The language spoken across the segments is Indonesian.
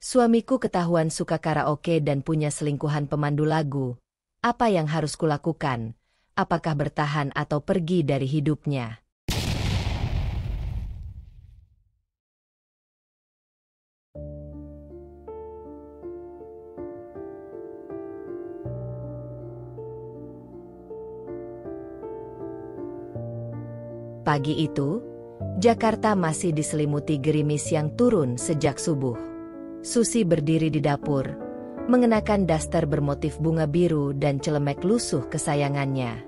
Suamiku ketahuan suka karaoke dan punya selingkuhan pemandu lagu. Apa yang harus kulakukan? Apakah bertahan atau pergi dari hidupnya? Pagi itu, Jakarta masih diselimuti gerimis yang turun sejak subuh. Susi berdiri di dapur, mengenakan daster bermotif bunga biru dan celemek lusuh kesayangannya.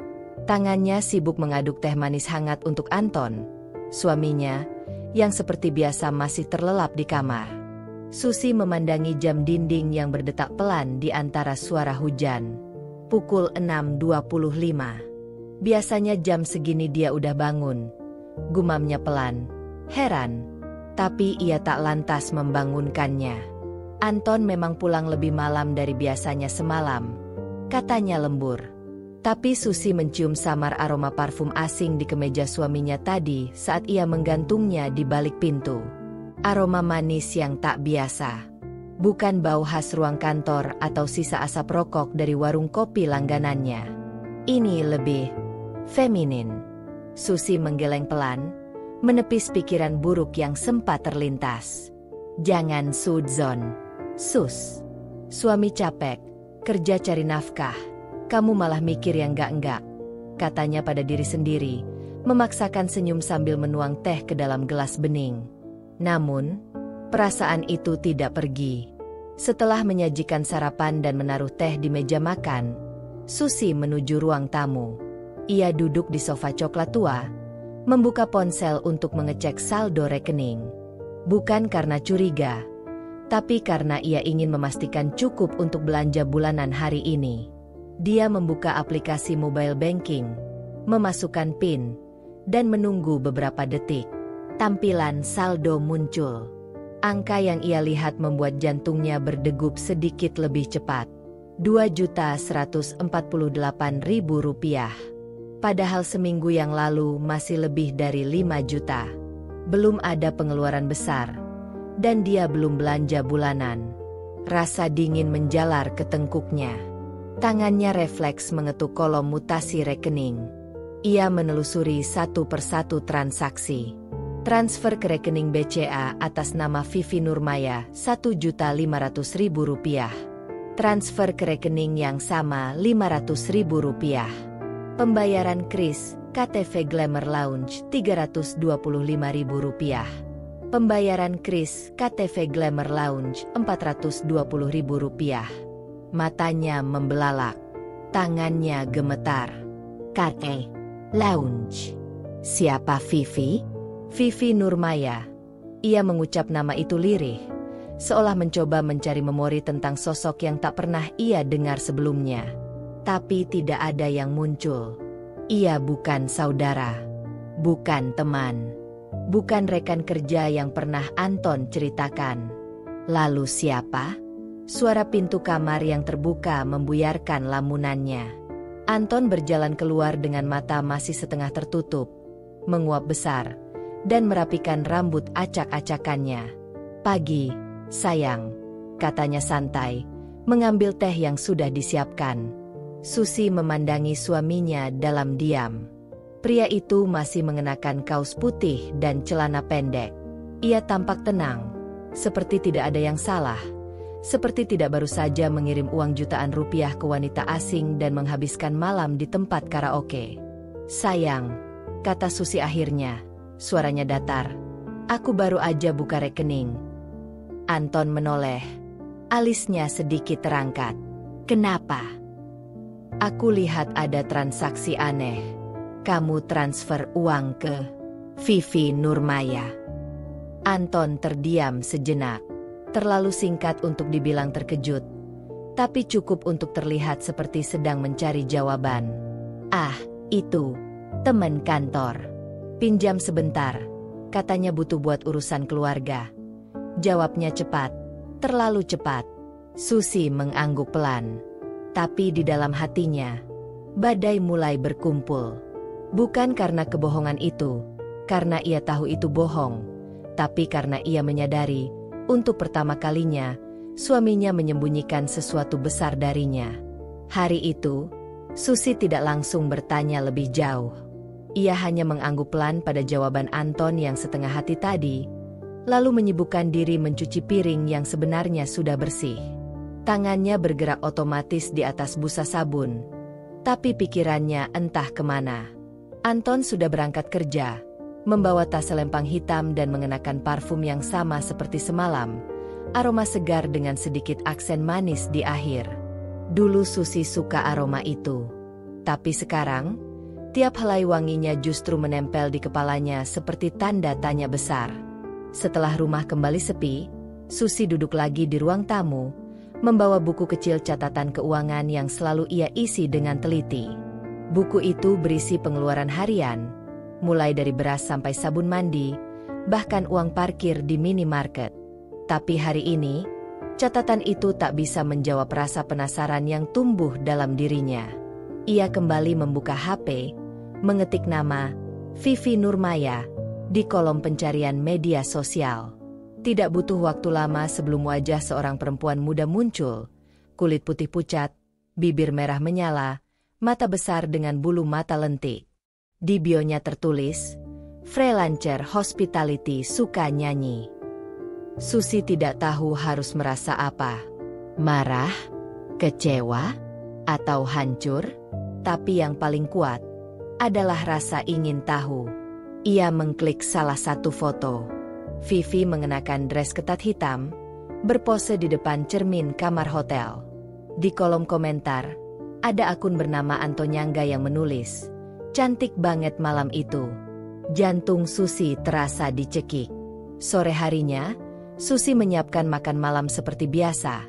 Tangannya sibuk mengaduk teh manis hangat untuk Anton, suaminya, yang seperti biasa masih terlelap di kamar. Susi memandangi jam dinding yang berdetak pelan di antara suara hujan. Pukul 6.25. Biasanya jam segini dia udah bangun. Gumamnya pelan, heran. Tapi ia tak lantas membangunkannya. Anton memang pulang lebih malam dari biasanya semalam, katanya lembur. Tapi Susi mencium samar aroma parfum asing di kemeja suaminya tadi saat ia menggantungnya di balik pintu. Aroma manis yang tak biasa. Bukan bau khas ruang kantor atau sisa asap rokok dari warung kopi langganannya. Ini lebih feminin. Susi menggeleng pelan, menepis pikiran buruk yang sempat terlintas. Jangan sudzon, Sus. Suami capek, kerja cari nafkah. Kamu malah mikir yang enggak-enggak, katanya pada diri sendiri, memaksakan senyum sambil menuang teh ke dalam gelas bening. Namun, perasaan itu tidak pergi. Setelah menyajikan sarapan dan menaruh teh di meja makan, Susi menuju ruang tamu. Ia duduk di sofa coklat tua, membuka ponsel untuk mengecek saldo rekening. Bukan karena curiga, tapi karena ia ingin memastikan cukup untuk belanja bulanan hari ini. Dia membuka aplikasi mobile banking, memasukkan PIN, dan menunggu beberapa detik. Tampilan saldo muncul. Angka yang ia lihat membuat jantungnya berdegup sedikit lebih cepat. Rp2.148.000. Padahal seminggu yang lalu masih lebih dari 5 juta. Belum ada pengeluaran besar. Dan dia belum belanja bulanan. Rasa dingin menjalar ke tengkuknya. Tangannya refleks mengetuk kolom mutasi rekening. Ia menelusuri satu persatu transaksi. Transfer ke rekening BCA atas nama Vivi Nurmaya Rp1.500.000. Transfer ke rekening yang sama Rp500.000. Pembayaran kris, KTV Glamour Lounge Rp325.000. Pembayaran kris, KTV Glamour Lounge Rp420.000. Matanya membelalak. Tangannya gemetar. KT Lounge. Siapa Vivi? Vivi Nurmaya. Ia mengucap nama itu lirih, seolah mencoba mencari memori tentang sosok yang tak pernah ia dengar sebelumnya. Tapi tidak ada yang muncul. Ia bukan saudara, bukan teman, bukan rekan kerja yang pernah Anton ceritakan. Lalu siapa? Suara pintu kamar yang terbuka membuyarkan lamunannya. Anton berjalan keluar dengan mata masih setengah tertutup, menguap besar, dan merapikan rambut acak-acakannya. Pagi, sayang, katanya santai, mengambil teh yang sudah disiapkan. Susi memandangi suaminya dalam diam. Pria itu masih mengenakan kaos putih dan celana pendek. Ia tampak tenang, seperti tidak ada yang salah. Seperti tidak baru saja mengirim uang jutaan rupiah ke wanita asing dan menghabiskan malam di tempat karaoke. Sayang, kata Susi akhirnya, suaranya datar. Aku baru aja buka rekening. Anton menoleh. Alisnya sedikit terangkat. Kenapa? Aku lihat ada transaksi aneh. Kamu transfer uang ke Vivi Nurmaya. Anton terdiam sejenak. Terlalu singkat untuk dibilang terkejut, tapi cukup untuk terlihat seperti sedang mencari jawaban. Ah, itu teman kantor. Pinjam sebentar, katanya butuh buat urusan keluarga. Jawabnya cepat, terlalu cepat. Susi mengangguk pelan. Tapi di dalam hatinya, badai mulai berkumpul. Bukan karena kebohongan itu, karena ia tahu itu bohong, tapi karena ia menyadari Untuk pertama kalinya, suaminya menyembunyikan sesuatu besar darinya. Hari itu, Susi tidak langsung bertanya lebih jauh. Ia hanya mengangguk pelan pada jawaban Anton yang setengah hati tadi, lalu menyibukkan diri mencuci piring yang sebenarnya sudah bersih. Tangannya bergerak otomatis di atas busa sabun, tapi pikirannya entah kemana. Anton sudah berangkat kerja, membawa tas selempang hitam dan mengenakan parfum yang sama seperti semalam, aroma segar dengan sedikit aksen manis di akhir. Dulu Susi suka aroma itu, tapi sekarang, tiap helai wanginya justru menempel di kepalanya seperti tanda tanya besar. Setelah rumah kembali sepi, Susi duduk lagi di ruang tamu, membawa buku kecil catatan keuangan yang selalu ia isi dengan teliti. Buku itu berisi pengeluaran harian, mulai dari beras sampai sabun mandi, bahkan uang parkir di minimarket. Tapi hari ini, catatan itu tak bisa menjawab rasa penasaran yang tumbuh dalam dirinya. Ia kembali membuka HP, mengetik nama Vivi Nurmaya di kolom pencarian media sosial. Tidak butuh waktu lama sebelum wajah seorang perempuan muda muncul, kulit putih pucat, bibir merah menyala, mata besar dengan bulu mata lentik. Di bionya tertulis, freelancer hospitality suka nyanyi. Susi tidak tahu harus merasa apa. Marah, kecewa, atau hancur? Tapi yang paling kuat adalah rasa ingin tahu. Ia mengklik salah satu foto. Vivi mengenakan dress ketat hitam, berpose di depan cermin kamar hotel. Di kolom komentar, ada akun bernama Antonyangga yang menulis, "Cantik banget malam itu." Jantung Susi terasa dicekik. Sore harinya, Susi menyiapkan makan malam seperti biasa.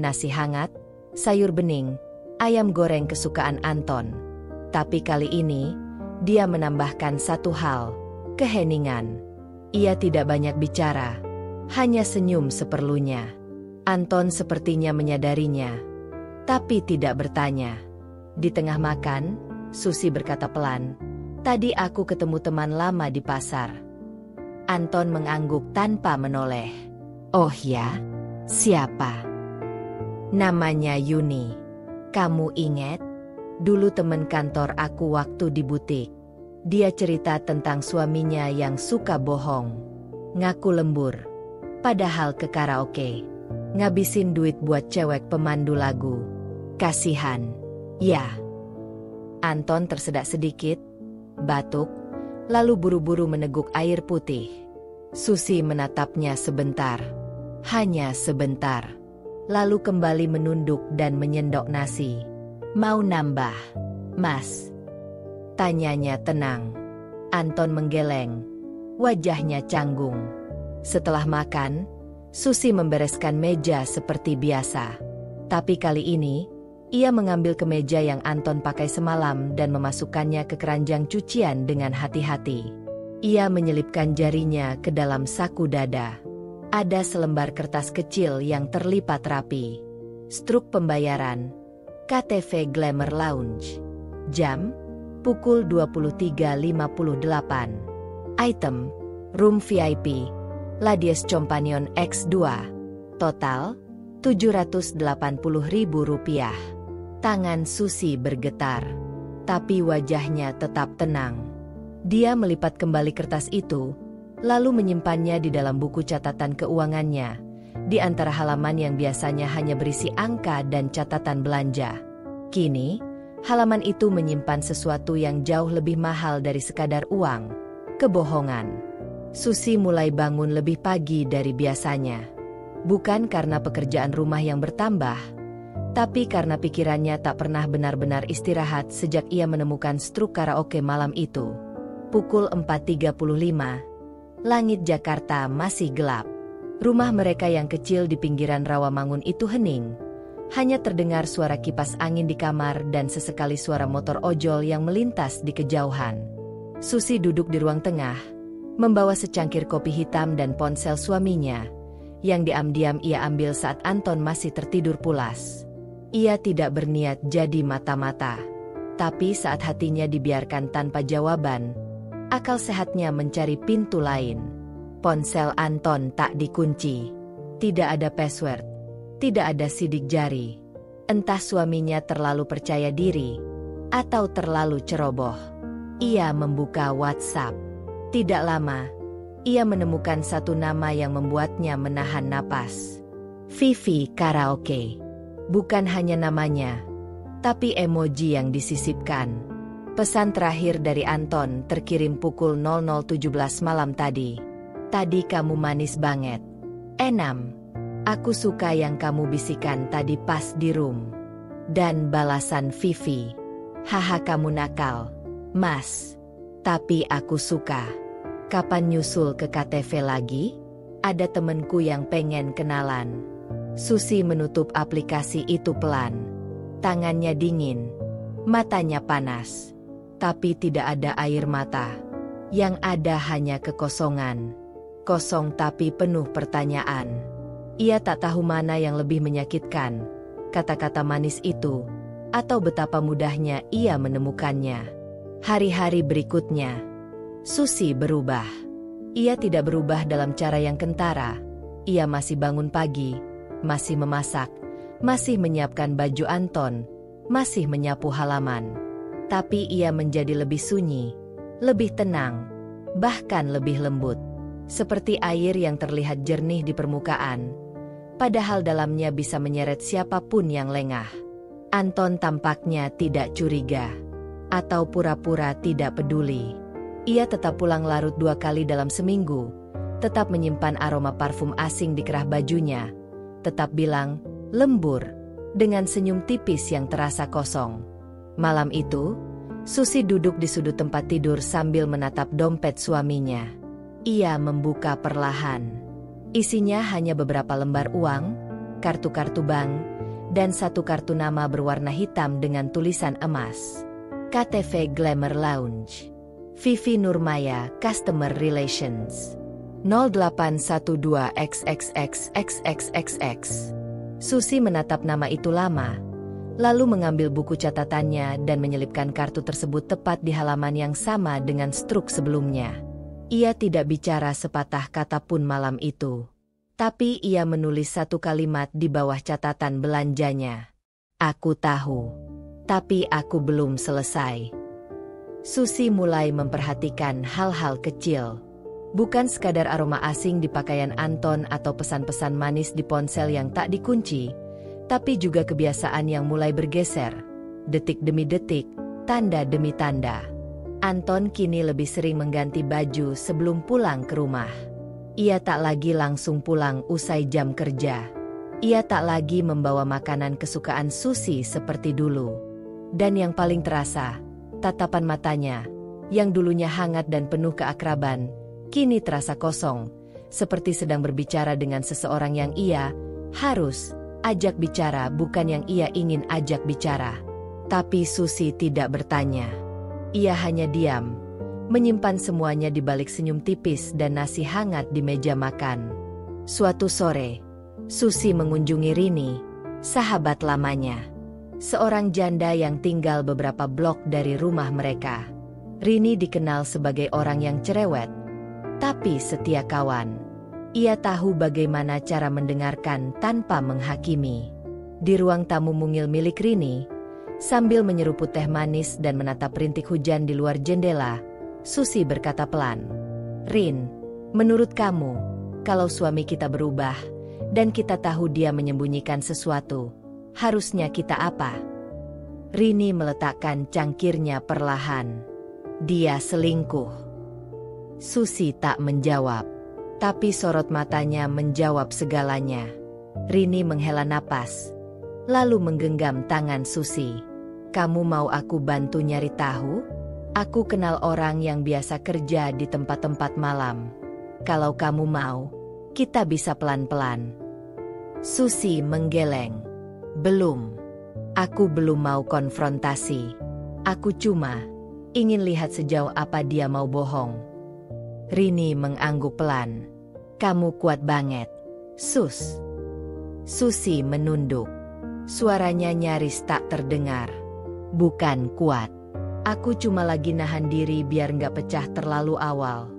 Nasi hangat, sayur bening, ayam goreng kesukaan Anton. Tapi kali ini, dia menambahkan satu hal, keheningan. Ia tidak banyak bicara, hanya senyum seperlunya. Anton sepertinya menyadarinya, tapi tidak bertanya. Di tengah makan, Susi berkata pelan, "Tadi aku ketemu teman lama di pasar." Anton mengangguk tanpa menoleh. "Oh ya? Siapa?" "Namanya Yuni. Kamu ingat? Dulu teman kantor aku waktu di butik." Dia cerita tentang suaminya yang suka bohong, ngaku lembur, padahal ke karaoke, ngabisin duit buat cewek pemandu lagu. Kasihan, ya. Anton tersedak sedikit, batuk, lalu buru-buru meneguk air putih. Susi menatapnya sebentar, hanya sebentar, lalu kembali menunduk dan menyendok nasi. "Mau nambah, Mas?" tanyanya tenang. Anton menggeleng, wajahnya canggung. Setelah makan, Susi membereskan meja seperti biasa. Tapi kali ini, ia mengambil kemeja yang Anton pakai semalam dan memasukkannya ke keranjang cucian dengan hati-hati. Ia menyelipkan jarinya ke dalam saku dada. Ada selembar kertas kecil yang terlipat rapi. Struk pembayaran, KTV Glamour Lounge. Jam, pukul 23.58. Item, room VIP, Ladies Companion X2. Total, Rp780.000. Tangan Susi bergetar, tapi wajahnya tetap tenang. Dia melipat kembali kertas itu, lalu menyimpannya di dalam buku catatan keuangannya, di antara halaman yang biasanya hanya berisi angka dan catatan belanja. Kini, halaman itu menyimpan sesuatu yang jauh lebih mahal dari sekadar uang, kebohongan. Susi mulai bangun lebih pagi dari biasanya. Bukan karena pekerjaan rumah yang bertambah, tapi karena pikirannya tak pernah benar-benar istirahat sejak ia menemukan struk karaoke malam itu. Pukul 4.35, langit Jakarta masih gelap. Rumah mereka yang kecil di pinggiran Rawamangun itu hening. Hanya terdengar suara kipas angin di kamar dan sesekali suara motor ojol yang melintas di kejauhan. Susi duduk di ruang tengah, membawa secangkir kopi hitam dan ponsel suaminya, yang diam-diam ia ambil saat Anton masih tertidur pulas. Ia tidak berniat jadi mata-mata, tapi saat hatinya dibiarkan tanpa jawaban, akal sehatnya mencari pintu lain. Ponsel Anton tak dikunci. Tidak ada password. Tidak ada sidik jari. Entah suaminya terlalu percaya diri atau terlalu ceroboh. Ia membuka WhatsApp. Tidak lama, ia menemukan satu nama yang membuatnya menahan napas. Vivi Karaoke. Bukan hanya namanya, tapi emoji yang disisipkan. Pesan terakhir dari Anton terkirim pukul 00.17 malam tadi. Tadi kamu manis banget. Enam. Aku suka yang kamu bisikan tadi pas di room. Dan balasan Vivi. Haha kamu nakal, Mas. Tapi aku suka. Kapan nyusul ke KTV lagi? Ada temenku yang pengen kenalan. Susi menutup aplikasi itu pelan. Tangannya dingin. Matanya panas. Tapi tidak ada air mata. Yang ada hanya kekosongan. Kosong tapi penuh pertanyaan. Ia tak tahu mana yang lebih menyakitkan, kata-kata manis itu, atau betapa mudahnya ia menemukannya. Hari-hari berikutnya, Susi berubah. Ia tidak berubah dalam cara yang kentara. Ia masih bangun pagi, masih memasak, masih menyiapkan baju Anton, masih menyapu halaman. Tapi ia menjadi lebih sunyi, lebih tenang, bahkan lebih lembut. Seperti air yang terlihat jernih di permukaan, padahal dalamnya bisa menyeret siapapun yang lengah. Anton tampaknya tidak curiga, atau pura-pura tidak peduli. Ia tetap pulang larut 2 kali dalam seminggu, tetap menyimpan aroma parfum asing di kerah bajunya, tetap bilang, lembur, dengan senyum tipis yang terasa kosong. Malam itu, Susi duduk di sudut tempat tidur sambil menatap dompet suaminya. Ia membuka perlahan. Isinya hanya beberapa lembar uang, kartu-kartu bank, dan satu kartu nama berwarna hitam dengan tulisan emas. KTV Glamour Lounge. Vivi Nurmaya, Customer Relations. 0812XXXXXXX. Susi menatap nama itu lama, lalu mengambil buku catatannya dan menyelipkan kartu tersebut tepat di halaman yang sama dengan struk sebelumnya. Ia tidak bicara sepatah kata pun malam itu. Tapi ia menulis satu kalimat di bawah catatan belanjanya. Aku tahu. Tapi aku belum selesai. Susi mulai memperhatikan hal-hal kecil. Bukan sekadar aroma asing di pakaian Anton atau pesan-pesan manis di ponsel yang tak dikunci, tapi juga kebiasaan yang mulai bergeser. Detik demi detik, tanda demi tanda. Anton kini lebih sering mengganti baju sebelum pulang ke rumah. Ia tak lagi langsung pulang usai jam kerja. Ia tak lagi membawa makanan kesukaan Susi seperti dulu. Dan yang paling terasa, tatapan matanya, yang dulunya hangat dan penuh keakraban, kini terasa kosong, seperti sedang berbicara dengan seseorang yang ia harus ajak bicara, bukan yang ia ingin ajak bicara. Tapi Susi tidak bertanya. Ia hanya diam, menyimpan semuanya di balik senyum tipis dan nasi hangat di meja makan. Suatu sore, Susi mengunjungi Rini, sahabat lamanya. Seorang janda yang tinggal beberapa blok dari rumah mereka. Rini dikenal sebagai orang yang cerewet, tapi setia kawan. Ia tahu bagaimana cara mendengarkan tanpa menghakimi. Di ruang tamu mungil milik Rini, sambil menyeruput teh manis dan menatap rintik hujan di luar jendela, Susi berkata pelan, "Rin, menurut kamu, kalau suami kita berubah, dan kita tahu dia menyembunyikan sesuatu, harusnya kita apa?" Rini meletakkan cangkirnya perlahan. "Dia selingkuh." Susi tak menjawab, tapi sorot matanya menjawab segalanya. Rini menghela napas, lalu menggenggam tangan Susi. "Kamu mau aku bantu nyari tahu? Aku kenal orang yang biasa kerja di tempat-tempat malam. Kalau kamu mau, kita bisa pelan-pelan." Susi menggeleng. "Belum. Aku belum mau konfrontasi. Aku cuma ingin lihat sejauh apa dia mau bohong." Rini mengangguk pelan. "Kamu kuat banget, Sus." Susi menunduk. Suaranya nyaris tak terdengar. "Bukan kuat. Aku cuma lagi nahan diri biar nggak pecah terlalu awal."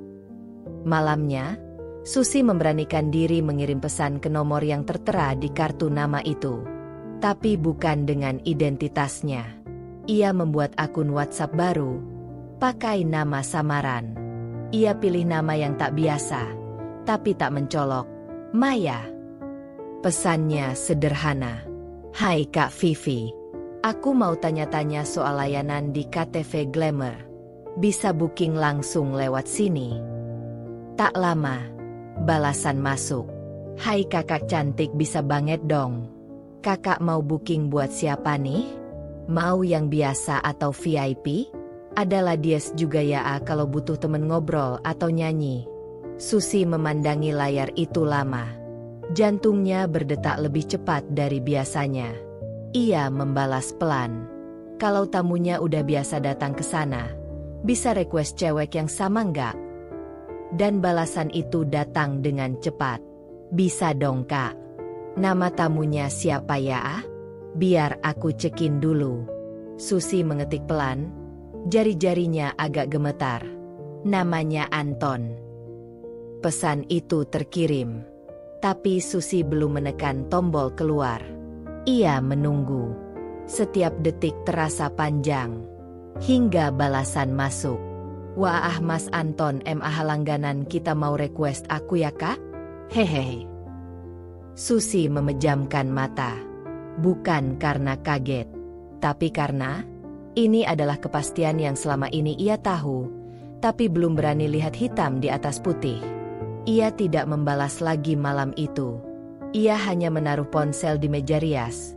Malamnya, Susi memberanikan diri mengirim pesan ke nomor yang tertera di kartu nama itu. Tapi bukan dengan identitasnya. Ia membuat akun WhatsApp baru, pakai nama samaran. Ia pilih nama yang tak biasa, tapi tak mencolok. Maya. Pesannya sederhana. Hai Kak Vivi. Aku mau tanya-tanya soal layanan di KTV Glamour. Bisa booking langsung lewat sini? Tak lama, balasan masuk. Hai kakak cantik, bisa banget dong. Kakak mau booking buat siapa nih? Mau yang biasa atau VIP? Ada ladies juga ya kalau butuh temen ngobrol atau nyanyi. Susi memandangi layar itu lama. Jantungnya berdetak lebih cepat dari biasanya. Ia membalas pelan. Kalau tamunya udah biasa datang ke sana, bisa request cewek yang sama nggak? Dan balasan itu datang dengan cepat. Bisa dong kak. Nama tamunya siapa ya? Biar aku cekin dulu. Susi mengetik pelan. Jari-jarinya agak gemetar. Namanya Anton. Pesan itu terkirim. Tapi Susi belum menekan tombol keluar. Ia menunggu. Setiap detik terasa panjang. Hingga balasan masuk. Wah Mas Anton, langganan kita mau request aku ya kak? Hehehe. Susi memejamkan mata. Bukan karena kaget. Tapi karena ini adalah kepastian yang selama ini ia tahu. Tapi belum berani lihat hitam di atas putih. Ia tidak membalas lagi malam itu. Ia hanya menaruh ponsel di meja rias.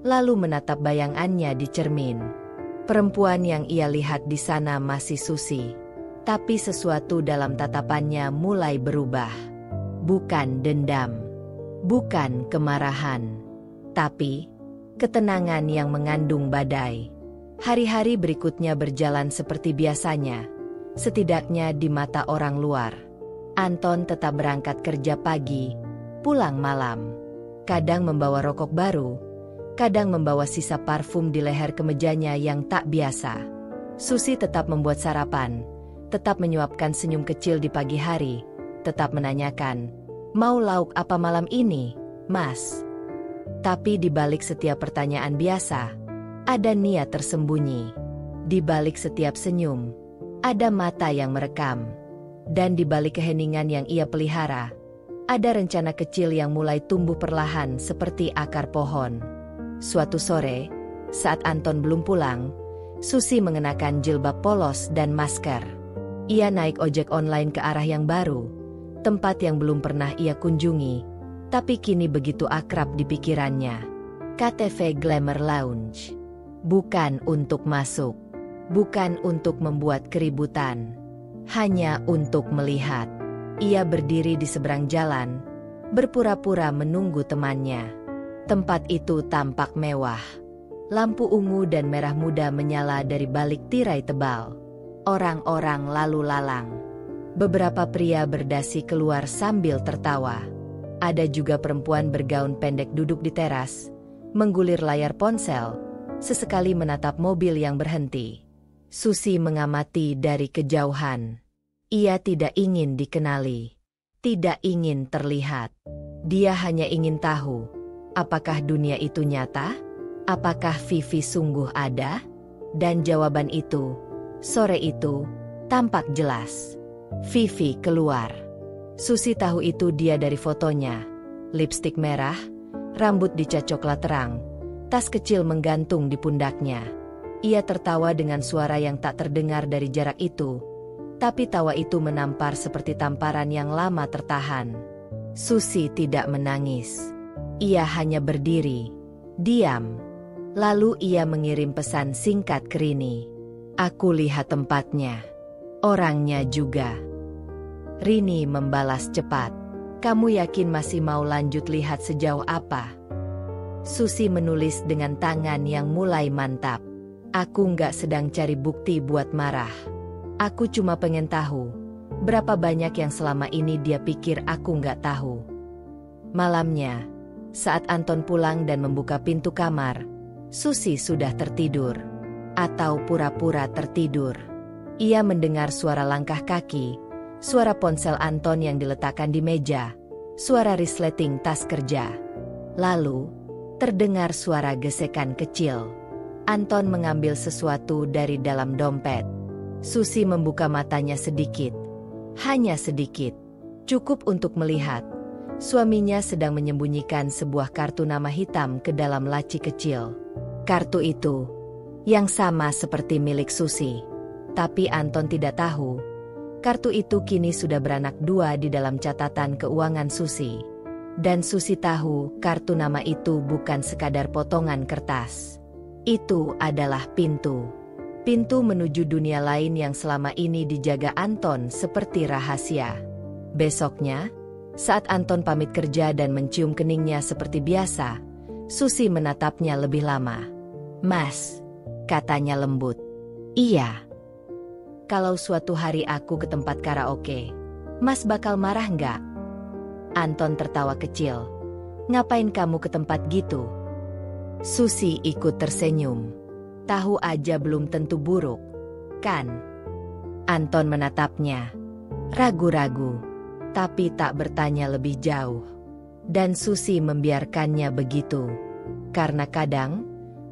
Lalu menatap bayangannya di cermin. Perempuan yang ia lihat di sana masih Susi. Tapi sesuatu dalam tatapannya mulai berubah. Bukan dendam. Bukan kemarahan. Tapi ketenangan yang mengandung badai. Hari-hari berikutnya berjalan seperti biasanya. Setidaknya di mata orang luar. Anton tetap berangkat kerja pagi, pulang malam. Kadang membawa rokok baru. Kadang membawa sisa parfum di leher kemejanya yang tak biasa. Susi tetap membuat sarapan. Tetap menyuapkan senyum kecil di pagi hari, tetap menanyakan, mau lauk apa malam ini, Mas? Tapi di balik setiap pertanyaan biasa, ada niat tersembunyi. Di balik setiap senyum, ada mata yang merekam. Dan di balik keheningan yang ia pelihara, ada rencana kecil yang mulai tumbuh perlahan seperti akar pohon. Suatu sore, saat Anton belum pulang, Susi mengenakan jilbab polos dan masker. Ia naik ojek online ke arah yang baru, tempat yang belum pernah ia kunjungi, tapi kini begitu akrab di pikirannya. KTV Glamour Lounge. Bukan untuk masuk, bukan untuk membuat keributan, hanya untuk melihat. Ia berdiri di seberang jalan, berpura-pura menunggu temannya. Tempat itu tampak mewah. Lampu ungu dan merah muda menyala dari balik tirai tebal. Orang-orang lalu lalang. Beberapa pria berdasi keluar sambil tertawa. Ada juga perempuan bergaun pendek duduk di teras, menggulir layar ponsel, sesekali menatap mobil yang berhenti. Susi mengamati dari kejauhan. Ia tidak ingin dikenali, tidak ingin terlihat. Dia hanya ingin tahu, apakah dunia itu nyata? Apakah Vivi sungguh ada? Dan jawaban itu, sore itu, tampak jelas. Vivi keluar. Susi tahu itu dia dari fotonya. Lipstik merah, rambut dicat coklat terang, tas kecil menggantung di pundaknya. Ia tertawa dengan suara yang tak terdengar dari jarak itu. Tapi tawa itu menampar seperti tamparan yang lama tertahan. Susi tidak menangis. Ia hanya berdiri, diam. Lalu ia mengirim pesan singkat ke Rini. Aku lihat tempatnya. Orangnya juga. Rini membalas cepat. Kamu yakin masih mau lanjut lihat sejauh apa? Susi menulis dengan tangan yang mulai mantap. Aku nggak sedang cari bukti buat marah. Aku cuma pengen tahu, berapa banyak yang selama ini dia pikir aku nggak tahu. Malamnya, saat Anton pulang dan membuka pintu kamar, Susi sudah tertidur. Atau pura-pura tertidur. Ia mendengar suara langkah kaki, suara ponsel Anton yang diletakkan di meja, suara resleting tas kerja. Lalu, terdengar suara gesekan kecil. Anton mengambil sesuatu dari dalam dompet. Susi membuka matanya sedikit. Hanya sedikit. Cukup untuk melihat. Suaminya sedang menyembunyikan sebuah kartu nama hitam ke dalam laci kecil. Kartu itu, yang sama seperti milik Susi. Tapi Anton tidak tahu. Kartu itu kini sudah beranak dua di dalam catatan keuangan Susi. Dan Susi tahu kartu nama itu bukan sekadar potongan kertas. Itu adalah pintu. Pintu menuju dunia lain yang selama ini dijaga Anton seperti rahasia. Besoknya, saat Anton pamit kerja dan mencium keningnya seperti biasa, Susi menatapnya lebih lama. "Mas," katanya lembut. "Iya." "Kalau suatu hari aku ke tempat karaoke, Mas bakal marah nggak?" Anton tertawa kecil. "Ngapain kamu ke tempat gitu?" Susi ikut tersenyum. "Tahu aja belum tentu buruk, kan?" Anton menatapnya, ragu-ragu, tapi tak bertanya lebih jauh. Dan Susi membiarkannya begitu. Karena kadang,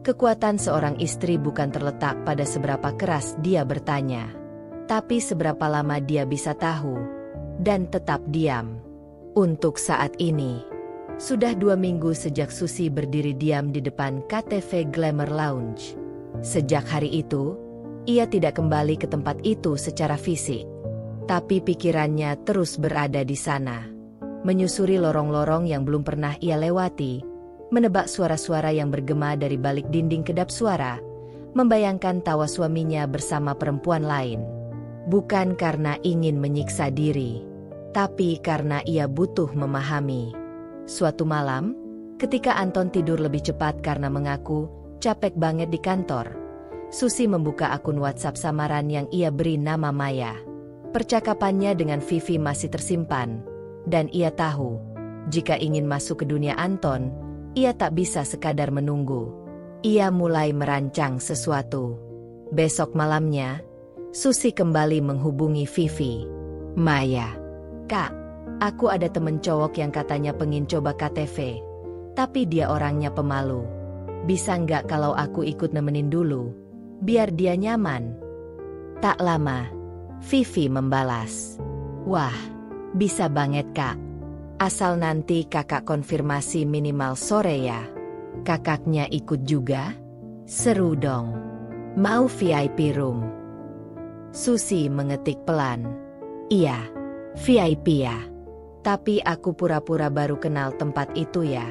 kekuatan seorang istri bukan terletak pada seberapa keras dia bertanya, tapi seberapa lama dia bisa tahu, dan tetap diam. Untuk saat ini, sudah 2 minggu sejak Susi berdiri diam di depan KTV Glamour Lounge. Sejak hari itu, ia tidak kembali ke tempat itu secara fisik. Tapi pikirannya terus berada di sana. Menyusuri lorong-lorong yang belum pernah ia lewati, menebak suara-suara yang bergema dari balik dinding kedap suara, membayangkan tawa suaminya bersama perempuan lain. Bukan karena ingin menyiksa diri, tapi karena ia butuh memahami. Suatu malam, ketika Anton tidur lebih cepat karena mengaku capek banget di kantor, Susi membuka akun WhatsApp samaran yang ia beri nama Maya. Percakapannya dengan Vivi masih tersimpan, dan ia tahu, jika ingin masuk ke dunia Anton, ia tak bisa sekadar menunggu. Ia mulai merancang sesuatu. Besok malamnya, Susi kembali menghubungi Vivi. "Maya, Kak, aku ada temen cowok yang katanya pengin coba KTV, tapi dia orangnya pemalu. Bisa nggak kalau aku ikut nemenin dulu, biar dia nyaman?" Tak lama, Vivi membalas, "Wah, bisa banget Kak. Asal nanti kakak konfirmasi minimal sore ya." Kakaknya ikut juga? Seru dong. Mau VIP room? Susi mengetik pelan. "Iya, VIP ya. Tapi aku pura-pura baru kenal tempat itu ya.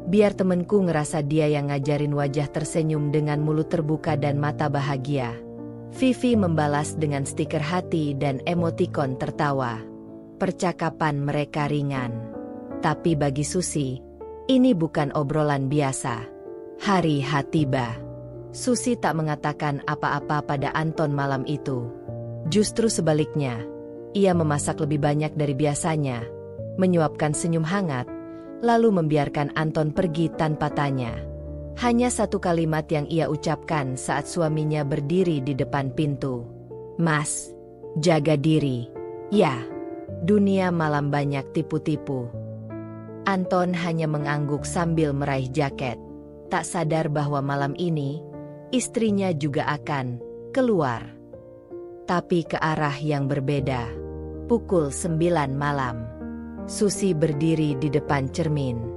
Biar temenku ngerasa dia yang ngajarin." Wajah tersenyum dengan mulut terbuka dan mata bahagia. Vivi membalas dengan stiker hati dan emotikon tertawa. Percakapan mereka ringan. Tapi bagi Susi, ini bukan obrolan biasa. Hari H tiba. Susi tak mengatakan apa-apa pada Anton malam itu. Justru sebaliknya, ia memasak lebih banyak dari biasanya, menyuapkan senyum hangat, lalu membiarkan Anton pergi tanpa tanya. Hanya satu kalimat yang ia ucapkan saat suaminya berdiri di depan pintu. "Mas, jaga diri. Ya, dunia malam banyak tipu-tipu." Anton hanya mengangguk sambil meraih jaket. Tak sadar bahwa malam ini, istrinya juga akan keluar. Tapi ke arah yang berbeda. Pukul 9 malam. Susi berdiri di depan cermin.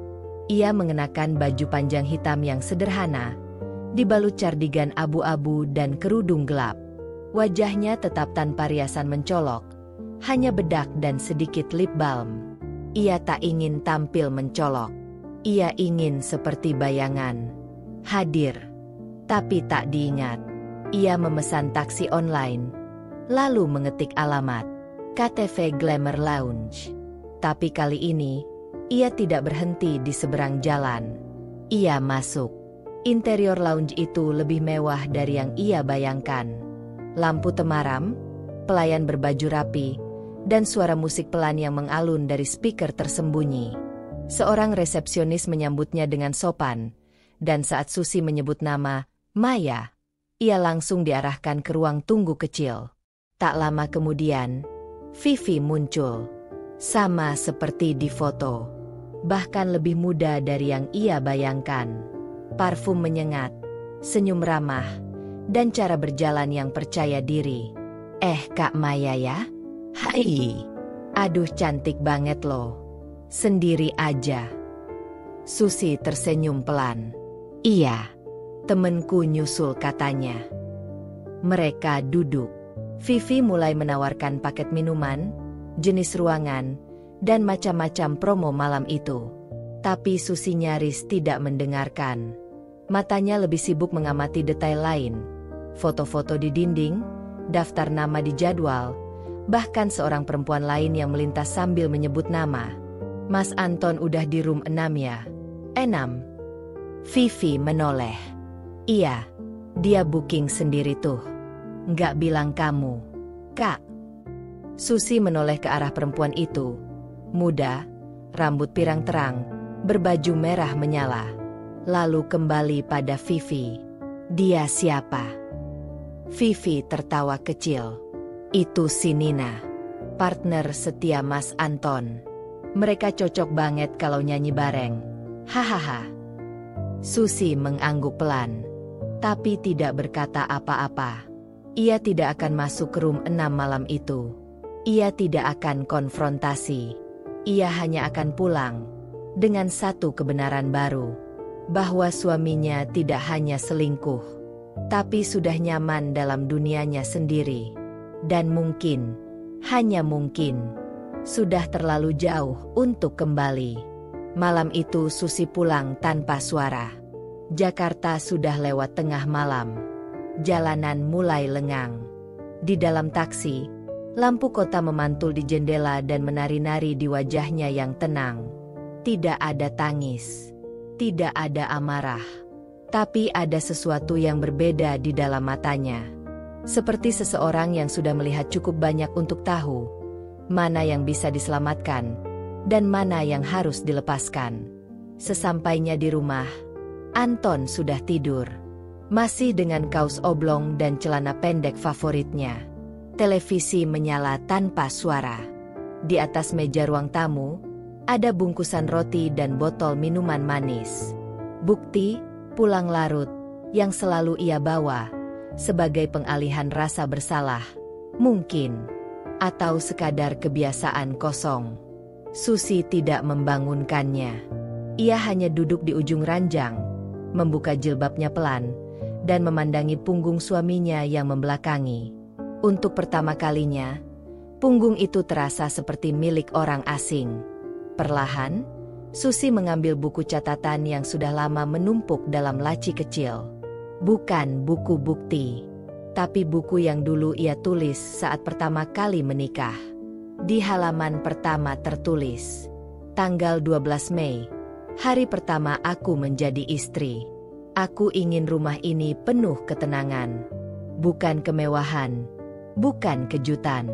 Ia mengenakan baju panjang hitam yang sederhana, dibalut cardigan abu-abu dan kerudung gelap. Wajahnya tetap tanpa riasan mencolok, hanya bedak dan sedikit lip balm. Ia tak ingin tampil mencolok. Ia ingin seperti bayangan. Hadir. Tapi tak diingat. Ia memesan taksi online, lalu mengetik alamat KTV Glamour Lounge. Tapi kali ini, ia tidak berhenti di seberang jalan. Ia masuk. Interior lounge itu lebih mewah dari yang ia bayangkan. Lampu temaram, pelayan berbaju rapi, dan suara musik pelan yang mengalun dari speaker tersembunyi. Seorang resepsionis menyambutnya dengan sopan, dan saat Susi menyebut nama Maya, ia langsung diarahkan ke ruang tunggu kecil. Tak lama kemudian, Vivi muncul. Sama seperti di foto. Bahkan lebih muda dari yang ia bayangkan. Parfum menyengat, senyum ramah, dan cara berjalan yang percaya diri. Kak Maya ya? Hai. Aduh cantik banget loh. Sendiri aja. Susi tersenyum pelan. Iya. Temenku nyusul katanya. Mereka duduk. Vivi mulai menawarkan paket minuman, jenis ruangan, dan macam-macam promo malam itu. Tapi Susi nyaris tidak mendengarkan. Matanya lebih sibuk mengamati detail lain. Foto-foto di dinding, daftar nama di jadwal, bahkan seorang perempuan lain yang melintas sambil menyebut nama. Mas Anton udah di room 6 ya? 6. Vivi menoleh. Iya, dia booking sendiri tuh. Nggak bilang kamu, Kak. Susi menoleh ke arah perempuan itu. Muda, rambut pirang terang, berbaju merah menyala. Lalu kembali pada Vivi. Dia siapa? Vivi tertawa kecil. Itu si Nina, partner setia Mas Anton. Mereka cocok banget kalau nyanyi bareng. Hahaha. Susi mengangguk pelan, tapi tidak berkata apa-apa. Ia tidak akan masuk ke room 6 malam itu. Ia tidak akan konfrontasi. Ia hanya akan pulang dengan satu kebenaran baru, bahwa suaminya tidak hanya selingkuh, tapi sudah nyaman dalam dunianya sendiri. Dan mungkin, hanya mungkin, sudah terlalu jauh untuk kembali. Malam itu Susi pulang tanpa suara. Jakarta sudah lewat tengah malam. Jalanan mulai lengang. Di dalam taksi, lampu kota memantul di jendela dan menari-nari di wajahnya yang tenang. Tidak ada tangis, tidak ada amarah, tapi ada sesuatu yang berbeda di dalam matanya. Seperti seseorang yang sudah melihat cukup banyak untuk tahu mana yang bisa diselamatkan dan mana yang harus dilepaskan. Sesampainya di rumah, Anton sudah tidur. Masih dengan kaos oblong dan celana pendek favoritnya. Televisi menyala tanpa suara. Di atas meja ruang tamu, ada bungkusan roti dan botol minuman manis. Bukti, pulang larut, yang selalu ia bawa, sebagai pengalihan rasa bersalah. Mungkin. Atau sekadar kebiasaan kosong. Susi tidak membangunkannya. Ia hanya duduk di ujung ranjang, membuka jilbabnya pelan, dan memandangi punggung suaminya yang membelakangi. Untuk pertama kalinya, punggung itu terasa seperti milik orang asing. Perlahan, Susi mengambil buku catatan yang sudah lama menumpuk dalam laci kecil. Bukan buku bukti, tapi buku yang dulu ia tulis saat pertama kali menikah. Di halaman pertama tertulis, tanggal 12 Mei, hari pertama aku menjadi istri. Aku ingin rumah ini penuh ketenangan. Bukan kemewahan, bukan kejutan.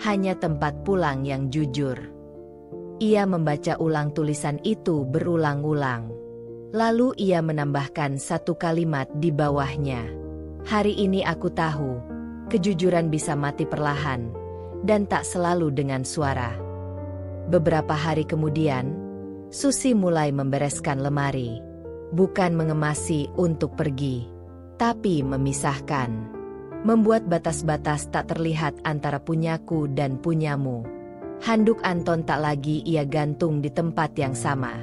Hanya tempat pulang yang jujur. Ia membaca ulang tulisan itu berulang-ulang. Lalu ia menambahkan satu kalimat di bawahnya. Hari ini aku tahu, kejujuran bisa mati perlahan, dan tak selalu dengan suara. Beberapa hari kemudian, Susi mulai membereskan lemari. Bukan mengemasi untuk pergi, tapi memisahkan. Membuat batas-batas tak terlihat antara punyaku dan punyamu. Handuk Anton tak lagi ia gantung di tempat yang sama.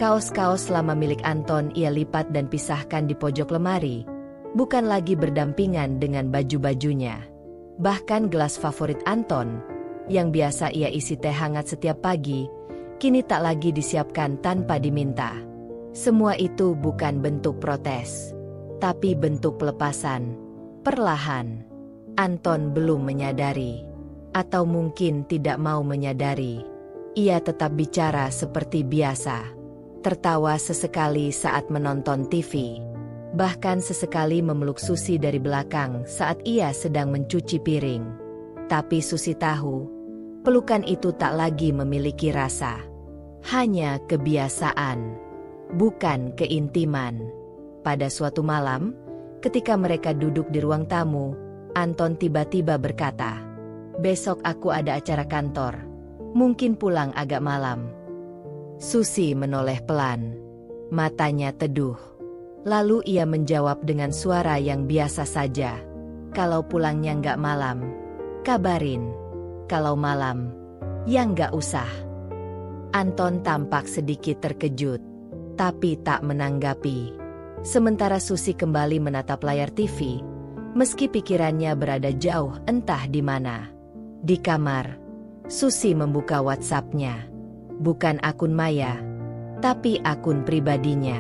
Kaos-kaos lama milik Anton ia lipat dan pisahkan di pojok lemari. Bukan lagi berdampingan dengan baju-bajunya. Bahkan gelas favorit Anton, yang biasa ia isi teh hangat setiap pagi, kini tak lagi disiapkan tanpa diminta. Semua itu bukan bentuk protes, tapi bentuk pelepasan. Perlahan, Anton belum menyadari, atau mungkin tidak mau menyadari. Ia tetap bicara seperti biasa, tertawa sesekali saat menonton TV, bahkan sesekali memeluk Susi dari belakang saat ia sedang mencuci piring. Tapi Susi tahu, pelukan itu tak lagi memiliki rasa, hanya kebiasaan. Bukan keintiman. Pada suatu malam, ketika mereka duduk di ruang tamu, Anton tiba-tiba berkata, Besok aku ada acara kantor. Mungkin pulang agak malam. Susi menoleh pelan. Matanya teduh. Lalu ia menjawab dengan suara yang biasa saja. Kalau pulangnya nggak malam, kabarin. Kalau malam, ya nggak usah. Anton tampak sedikit terkejut, tapi tak menanggapi. Sementara Susi kembali menatap layar TV, meski pikirannya berada jauh entah di mana. Di kamar, Susi membuka WhatsApp-nya. Bukan akun Maya, tapi akun pribadinya.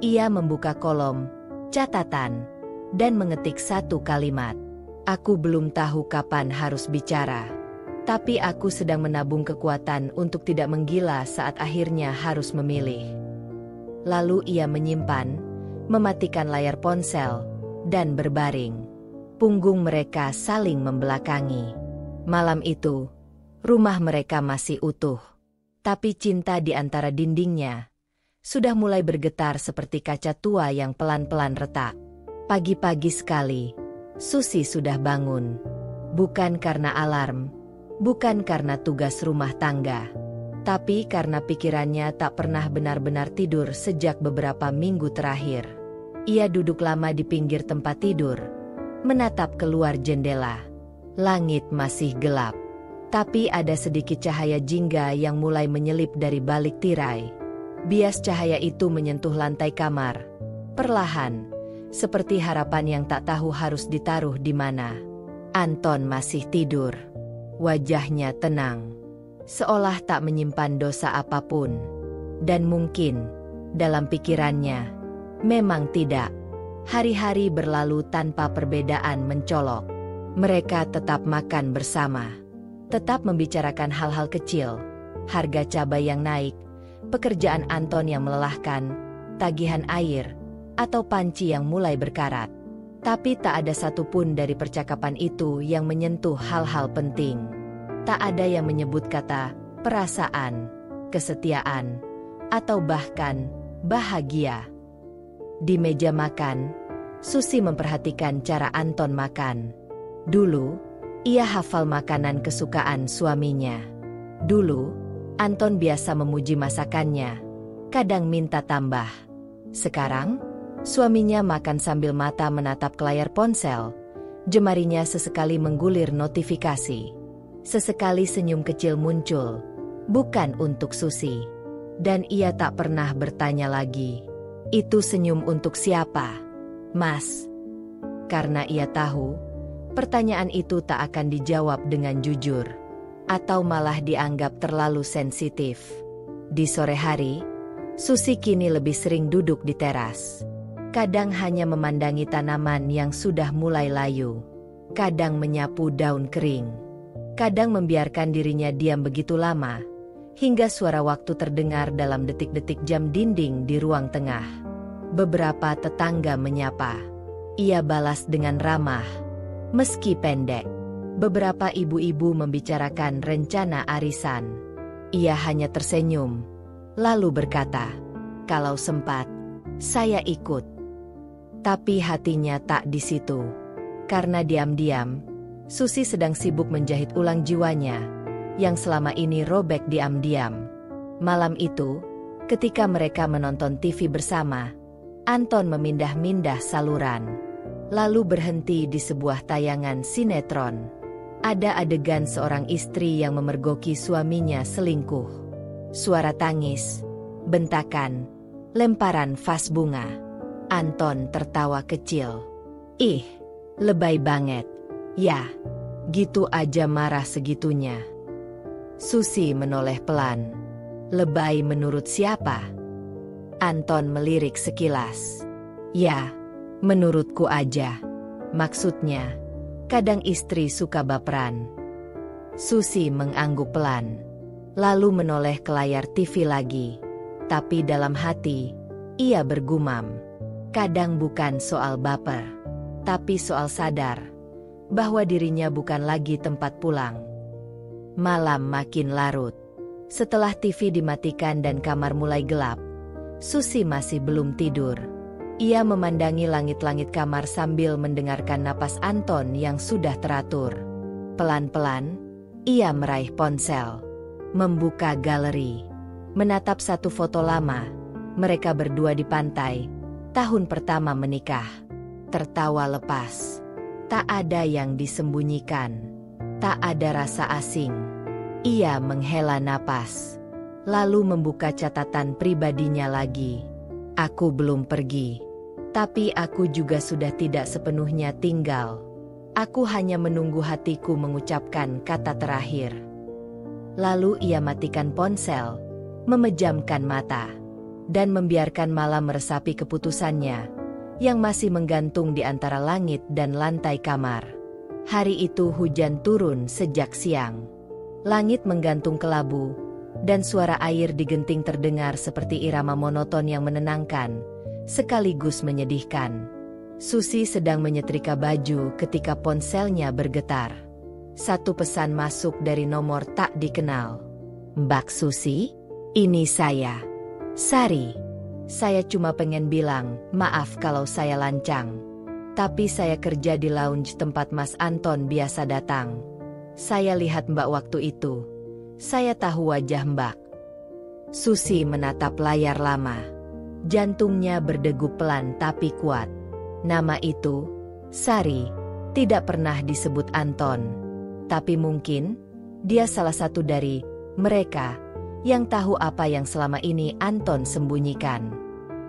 Ia membuka kolom catatan dan mengetik satu kalimat. Aku belum tahu kapan harus bicara, tapi aku sedang menabung kekuatan untuk tidak menggila saat akhirnya harus memilih. Lalu ia menyimpan, mematikan layar ponsel, dan berbaring. Punggung mereka saling membelakangi. Malam itu, rumah mereka masih utuh. Tapi cinta di antara dindingnya sudah mulai bergetar seperti kaca tua yang pelan-pelan retak. Pagi-pagi sekali, Susi sudah bangun. Bukan karena alarm, bukan karena tugas rumah tangga, tapi karena pikirannya tak pernah benar-benar tidur sejak beberapa minggu terakhir. Ia duduk lama di pinggir tempat tidur, menatap keluar jendela. Langit masih gelap, tapi ada sedikit cahaya jingga yang mulai menyelip dari balik tirai. Bias cahaya itu menyentuh lantai kamar, perlahan, seperti harapan yang tak tahu harus ditaruh di mana. Anton masih tidur. Wajahnya tenang, seolah tak menyimpan dosa apapun. Dan mungkin, dalam pikirannya, memang tidak. Hari-hari berlalu tanpa perbedaan mencolok. Mereka tetap makan bersama, tetap membicarakan hal-hal kecil, harga cabai yang naik, pekerjaan Anton yang melelahkan, tagihan air, atau panci yang mulai berkarat. Tapi tak ada satupun dari percakapan itu yang menyentuh hal-hal penting. Tak ada yang menyebut kata perasaan, kesetiaan, atau bahkan bahagia. Di meja makan, Susi memperhatikan cara Anton makan. Dulu, ia hafal makanan kesukaan suaminya. Dulu, Anton biasa memuji masakannya, kadang minta tambah. Sekarang, suaminya makan sambil mata menatap ke layar ponsel. Jemarinya sesekali menggulir notifikasi. Sesekali senyum kecil muncul, bukan untuk Susi. Dan ia tak pernah bertanya lagi, "Itu senyum untuk siapa, Mas?" Karena ia tahu, pertanyaan itu tak akan dijawab dengan jujur, atau malah dianggap terlalu sensitif. Di sore hari, Susi kini lebih sering duduk di teras. Kadang hanya memandangi tanaman yang sudah mulai layu. Kadang menyapu daun kering. Kadang membiarkan dirinya diam begitu lama, hingga suara waktu terdengar dalam detik-detik jam dinding di ruang tengah. Beberapa tetangga menyapa. Ia balas dengan ramah, meski pendek. Beberapa ibu-ibu membicarakan rencana arisan. Ia hanya tersenyum, lalu berkata, "Kalau sempat, saya ikut." Tapi hatinya tak di situ. Karena diam-diam, Susi sedang sibuk menjahit ulang jiwanya, yang selama ini robek diam-diam. Malam itu, ketika mereka menonton TV bersama, Anton memindah-mindah saluran, lalu berhenti di sebuah tayangan sinetron. Ada adegan seorang istri yang memergoki suaminya selingkuh. Suara tangis, bentakan, lemparan vas bunga. Anton tertawa kecil. "Ih, lebay banget. Ya, gitu aja marah segitunya." Susi menoleh pelan. "Lebay menurut siapa?" Anton melirik sekilas. "Ya, menurutku aja. Maksudnya, kadang istri suka baperan." Susi mengangguk pelan, lalu menoleh ke layar TV lagi. Tapi dalam hati, ia bergumam. Kadang bukan soal baper, tapi soal sadar bahwa dirinya bukan lagi tempat pulang. Malam makin larut. Setelah TV dimatikan dan kamar mulai gelap, Susi masih belum tidur. Ia memandangi langit-langit kamar sambil mendengarkan napas Anton yang sudah teratur. Pelan-pelan, ia meraih ponsel, membuka galeri, menatap satu foto lama. Mereka berdua di pantai, tahun pertama menikah. Tertawa lepas. Tak ada yang disembunyikan. Tak ada rasa asing. Ia menghela napas, lalu membuka catatan pribadinya lagi. Aku belum pergi. Tapi aku juga sudah tidak sepenuhnya tinggal. Aku hanya menunggu hatiku mengucapkan kata terakhir. Lalu ia matikan ponsel, memejamkan mata, dan membiarkan malam meresapi keputusannya yang masih menggantung di antara langit dan lantai kamar. Hari itu hujan turun sejak siang. Langit menggantung kelabu, dan suara air di genting terdengar seperti irama monoton yang menenangkan, sekaligus menyedihkan. Susi sedang menyetrika baju ketika ponselnya bergetar. Satu pesan masuk dari nomor tak dikenal. "Mbak Susi, ini saya, Sari. Saya cuma pengen bilang, maaf kalau saya lancang. Tapi saya kerja di lounge tempat Mas Anton biasa datang. Saya lihat Mbak waktu itu. Saya tahu wajah Mbak." Susi menatap layar lama. Jantungnya berdegup pelan tapi kuat. Nama itu, Sari, tidak pernah disebut Anton. Tapi mungkin, dia salah satu dari mereka yang tahu apa yang selama ini Anton sembunyikan.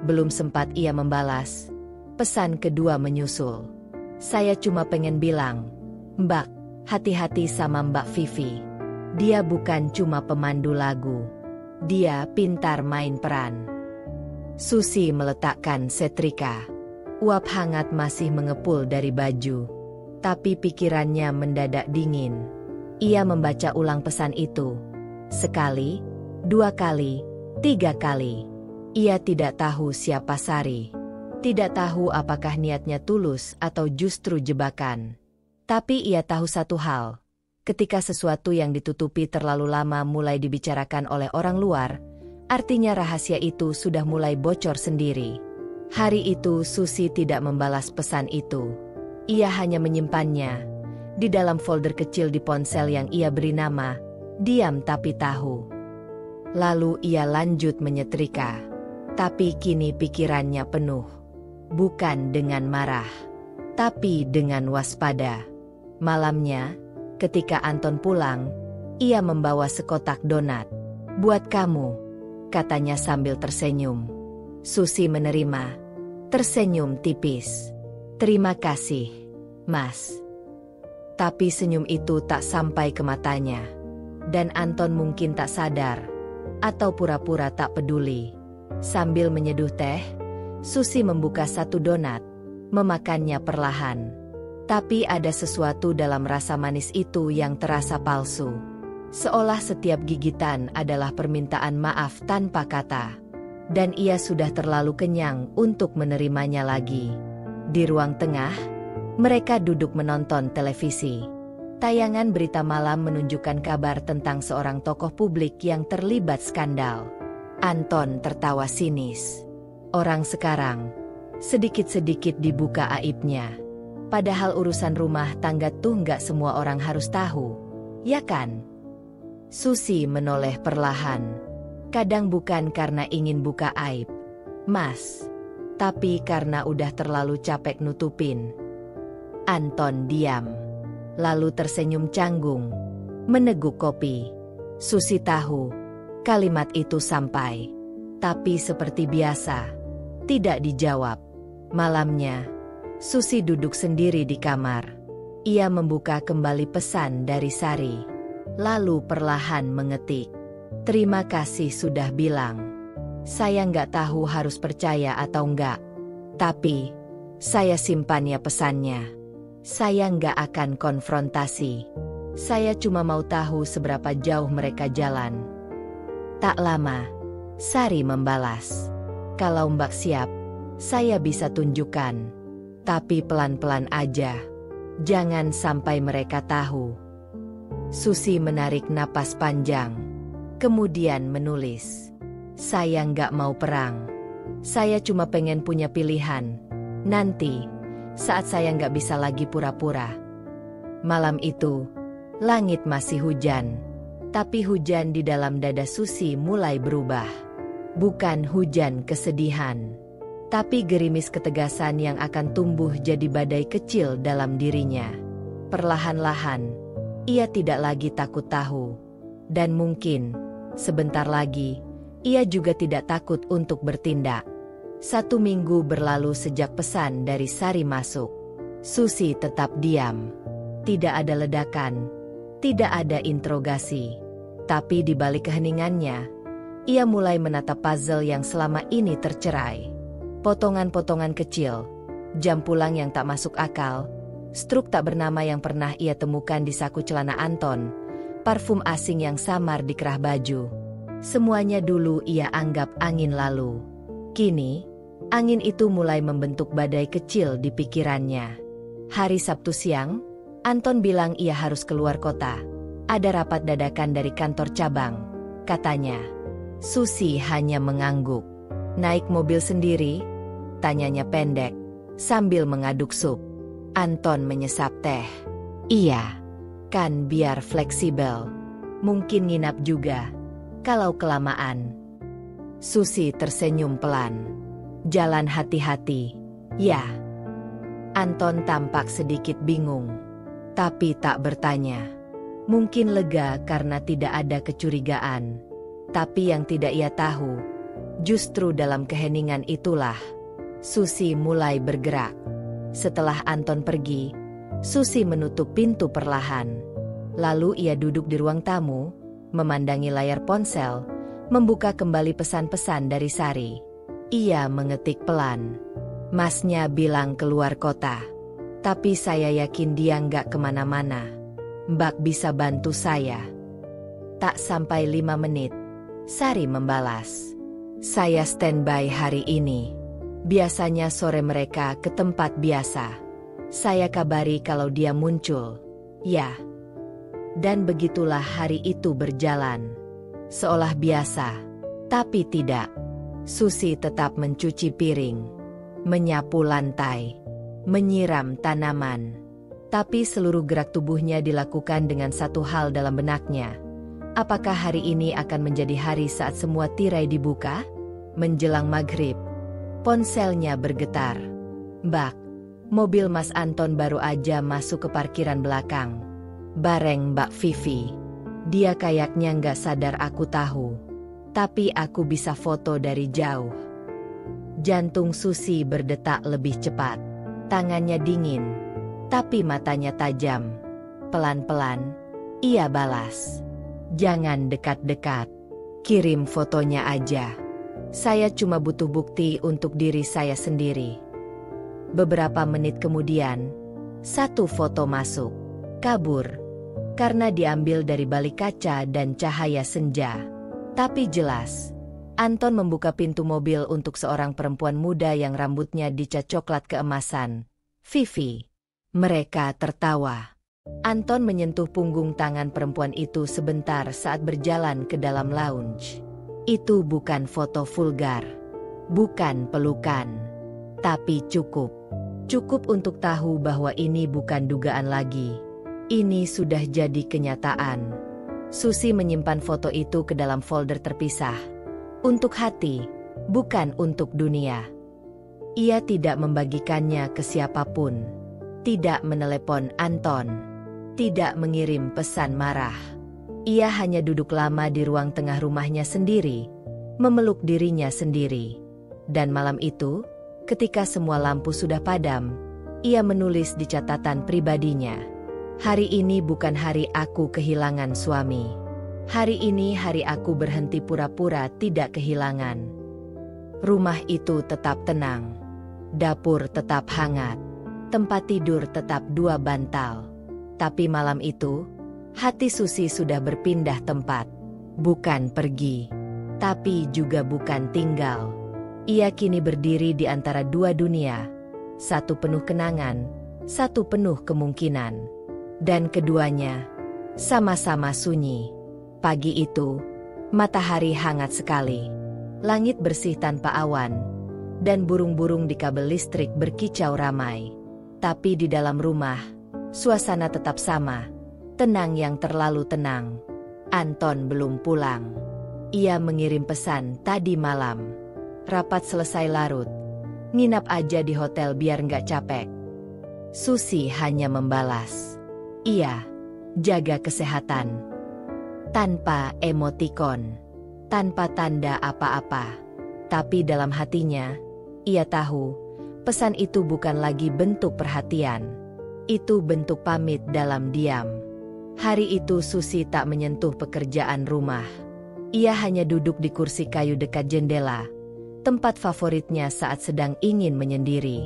Belum sempat ia membalas, pesan kedua menyusul. "Saya cuma pengen bilang, Mbak, hati-hati sama Mbak Vivi. Dia bukan cuma pemandu lagu. Dia pintar main peran." Susi meletakkan setrika. Uap hangat masih mengepul dari baju. Tapi pikirannya mendadak dingin. Ia membaca ulang pesan itu. Sekali, 2 kali, 3 kali. Ia tidak tahu siapa Sari. Tidak tahu apakah niatnya tulus atau justru jebakan. Tapi ia tahu satu hal. Ketika sesuatu yang ditutupi terlalu lama mulai dibicarakan oleh orang luar, artinya rahasia itu sudah mulai bocor sendiri. Hari itu Susi tidak membalas pesan itu. Ia hanya menyimpannya di dalam folder kecil di ponsel yang ia beri nama "Diam Tapi Tahu". Lalu ia lanjut menyetrika. Tapi kini pikirannya penuh. Bukan dengan marah, tapi dengan waspada. Malamnya, ketika Anton pulang, ia membawa sekotak donat. "Buat kamu," katanya sambil tersenyum. Susi menerima, tersenyum tipis. "Terima kasih, Mas." Tapi senyum itu tak sampai ke matanya. Dan Anton mungkin tak sadar, atau pura-pura tak peduli. Sambil menyeduh teh, Susi membuka satu donat, memakannya perlahan. Tapi ada sesuatu dalam rasa manis itu yang terasa palsu. Seolah setiap gigitan adalah permintaan maaf tanpa kata. Dan ia sudah terlalu kenyang untuk menerimanya lagi. Di ruang tengah, mereka duduk menonton televisi. Tayangan berita malam menunjukkan kabar tentang seorang tokoh publik yang terlibat skandal. Anton tertawa sinis. Orang sekarang, sedikit-sedikit dibuka aibnya. Padahal urusan rumah tangga tuh nggak semua orang harus tahu, ya kan? Susi menoleh perlahan. Kadang bukan karena ingin buka aib, Mas. Tapi karena udah terlalu capek nutupin. Anton diam. Lalu tersenyum canggung. Meneguk kopi. Susi tahu. Kalimat itu sampai, tapi seperti biasa, tidak dijawab. Malamnya, Susi duduk sendiri di kamar. Ia membuka kembali pesan dari Sari, lalu perlahan mengetik. "Terima kasih sudah bilang. Saya nggak tahu harus percaya atau enggak. Tapi, saya simpan ya pesannya. Saya nggak akan konfrontasi. Saya cuma mau tahu seberapa jauh mereka jalan." Tak lama, Sari membalas. "Kalau Mbak siap, saya bisa tunjukkan. Tapi pelan-pelan aja. Jangan sampai mereka tahu." Susi menarik napas panjang. Kemudian menulis. "Saya nggak mau perang. Saya cuma pengen punya pilihan. Nanti, saat saya nggak bisa lagi pura-pura." Malam itu, Langit masih hujan. Tapi hujan di dalam dada Susi mulai berubah. Bukan hujan kesedihan, tapi gerimis ketegasan yang akan tumbuh jadi badai kecil dalam dirinya. Perlahan-lahan, ia tidak lagi takut tahu. Dan mungkin, sebentar lagi, ia juga tidak takut untuk bertindak. 1 minggu berlalu sejak pesan dari Sari masuk. Susi tetap diam. Tidak ada ledakan, tidak ada interogasi. Tapi di balik keheningannya, ia mulai menatap puzzle yang selama ini tercerai. Potongan-potongan kecil, jam pulang yang tak masuk akal, struk tak bernama yang pernah ia temukan di saku celana Anton, parfum asing yang samar di kerah baju. Semuanya dulu ia anggap angin lalu. Kini, angin itu mulai membentuk badai kecil di pikirannya. Hari Sabtu siang, Anton bilang ia harus keluar kota. Ada rapat dadakan dari kantor cabang, katanya. Susi hanya mengangguk. Naik mobil sendiri? Tanyanya pendek, sambil mengaduk sup. Anton menyesap teh. Iya, kan biar fleksibel. Mungkin nginap juga, kalau kelamaan. Susi tersenyum pelan. Jalan hati-hati, ya. Anton tampak sedikit bingung, tapi tak bertanya. Mungkin lega karena tidak ada kecurigaan. Tapi yang tidak ia tahu, justru dalam keheningan itulah, Susi mulai bergerak. Setelah Anton pergi, Susi menutup pintu perlahan. Lalu ia duduk di ruang tamu, memandangi layar ponsel, membuka kembali pesan-pesan dari Sari. Ia mengetik pelan. Masnya bilang keluar kota. Tapi saya yakin dia nggak kemana-mana. Mbak bisa bantu saya. Tak sampai 5 menit, Sari membalas. Saya standby hari ini. Biasanya sore mereka ke tempat biasa. Saya kabari kalau dia muncul. Ya. Dan begitulah hari itu berjalan. Seolah biasa. Tapi tidak. Susi tetap mencuci piring, menyapu lantai, menyiram tanaman. Tapi seluruh gerak tubuhnya dilakukan dengan satu hal dalam benaknya. Apakah hari ini akan menjadi hari saat semua tirai dibuka? Menjelang maghrib, ponselnya bergetar. Mbak, mobil Mas Anton baru aja masuk ke parkiran belakang. Bareng Mbak Vivi. Dia kayaknya nggak sadar aku tahu. Tapi aku bisa foto dari jauh. Jantung Susi berdetak lebih cepat. Tangannya dingin, tapi matanya tajam. Pelan-pelan, ia balas. Jangan dekat-dekat. Kirim fotonya aja. Saya cuma butuh bukti untuk diri saya sendiri. Beberapa menit kemudian, 1 foto masuk. Kabur. Karena diambil dari balik kaca dan cahaya senja. Tapi jelas, Anton membuka pintu mobil untuk seorang perempuan muda yang rambutnya dicat coklat keemasan. Vivi. Mereka tertawa. Anton menyentuh punggung tangan perempuan itu sebentar saat berjalan ke dalam lounge. Itu bukan foto vulgar. Bukan pelukan. Tapi cukup. Cukup untuk tahu bahwa ini bukan dugaan lagi. Ini sudah jadi kenyataan. Susi menyimpan foto itu ke dalam folder terpisah. Untuk hati, bukan untuk dunia. Ia tidak membagikannya ke siapapun. Tidak menelepon Anton. Tidak mengirim pesan marah. Ia hanya duduk lama di ruang tengah rumahnya sendiri, memeluk dirinya sendiri. Dan malam itu, ketika semua lampu sudah padam, ia menulis di catatan pribadinya. Hari ini bukan hari aku kehilangan suami. Hari ini hari aku berhenti pura-pura tidak kehilangan. Rumah itu tetap tenang. Dapur tetap hangat. Tempat tidur tetap 2 bantal. Tapi malam itu, hati Susi sudah berpindah tempat. Bukan pergi, tapi juga bukan tinggal. Ia kini berdiri di antara 2 dunia. 1 penuh kenangan, 1 penuh kemungkinan. Dan keduanya sama-sama sunyi. Pagi itu, matahari hangat sekali. Langit bersih tanpa awan. Dan burung-burung di kabel listrik berkicau ramai. Tapi di dalam rumah, suasana tetap sama. Tenang yang terlalu tenang. Anton belum pulang. Ia mengirim pesan tadi malam. Rapat selesai larut. Nginap aja di hotel biar nggak capek. Susi hanya membalas, "Iya, jaga kesehatan." Tanpa emotikon, tanpa tanda apa-apa. Tapi dalam hatinya, ia tahu, pesan itu bukan lagi bentuk perhatian. Itu bentuk pamit dalam diam. Hari itu Susi tak menyentuh pekerjaan rumah. Ia hanya duduk di kursi kayu dekat jendela, tempat favoritnya saat sedang ingin menyendiri.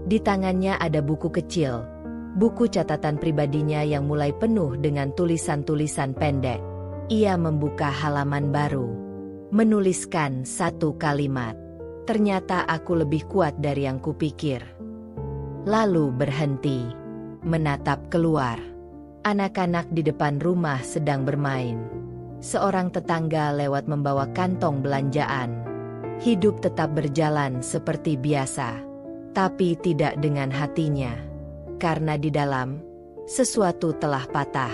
Di tangannya ada buku kecil, buku catatan pribadinya yang mulai penuh dengan tulisan-tulisan pendek. Ia membuka halaman baru, menuliskan satu kalimat. "Ternyata aku lebih kuat dari yang kupikir." Lalu berhenti, menatap keluar. Anak-anak di depan rumah sedang bermain. Seorang tetangga lewat membawa kantong belanjaan. Hidup tetap berjalan seperti biasa, tapi tidak dengan hatinya. Karena di dalam, sesuatu telah patah.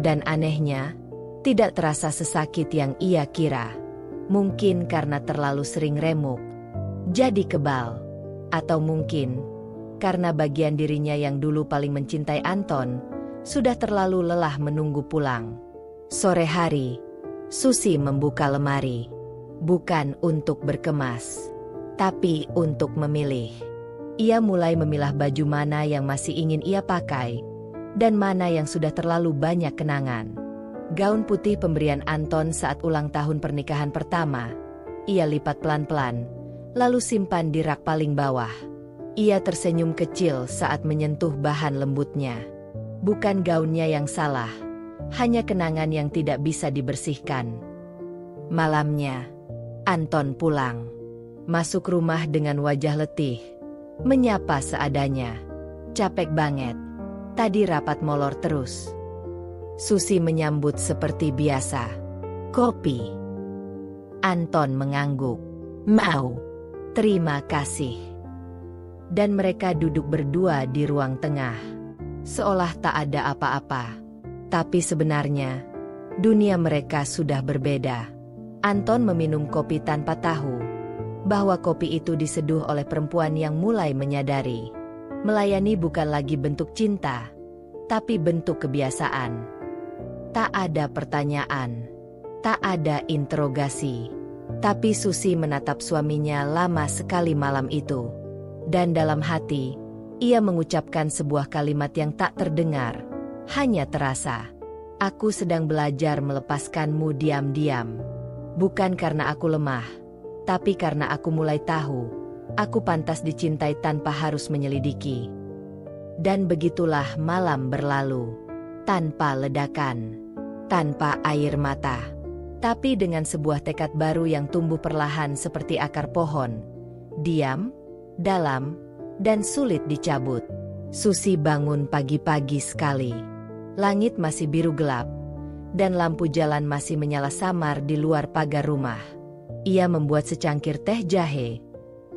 Dan anehnya, tidak terasa sesakit yang ia kira. Mungkin karena terlalu sering remuk, jadi kebal. Atau mungkin, karena bagian dirinya yang dulu paling mencintai Anton, sudah terlalu lelah menunggu pulang. Sore hari, Susi membuka lemari. Bukan untuk berkemas, tapi untuk memilih. Ia mulai memilah baju mana yang masih ingin ia pakai, dan mana yang sudah terlalu banyak kenangan. Gaun putih pemberian Anton saat ulang tahun pernikahan pertama, ia lipat pelan-pelan, lalu simpan di rak paling bawah. Ia tersenyum kecil saat menyentuh bahan lembutnya. Bukan gaunnya yang salah, hanya kenangan yang tidak bisa dibersihkan. Malamnya, Anton pulang. Masuk rumah dengan wajah letih. Menyapa seadanya. "Capek banget. Tadi rapat molor terus." Susi menyambut seperti biasa. "Kopi?" Anton mengangguk. "Mau. Terima kasih." Dan mereka duduk berdua di ruang tengah. Seolah tak ada apa-apa. Tapi sebenarnya, dunia mereka sudah berbeda. Anton meminum kopi tanpa tahu bahwa kopi itu diseduh oleh perempuan yang mulai menyadari. Melayani bukan lagi bentuk cinta, tapi bentuk kebiasaan. Tak ada pertanyaan, tak ada interogasi. Tapi Susi menatap suaminya lama sekali malam itu. Dan dalam hati, ia mengucapkan sebuah kalimat yang tak terdengar, hanya terasa. "Aku sedang belajar melepaskanmu diam-diam. Bukan karena aku lemah, tapi karena aku mulai tahu, aku pantas dicintai tanpa harus menyelidiki." Dan begitulah malam berlalu. Tanpa ledakan, tanpa air mata. Tapi dengan sebuah tekad baru yang tumbuh perlahan seperti akar pohon. Diam, dalam, dan sulit dicabut. Susi bangun pagi-pagi sekali. Langit masih biru gelap, dan lampu jalan masih menyala samar di luar pagar rumah. Ia membuat secangkir teh jahe,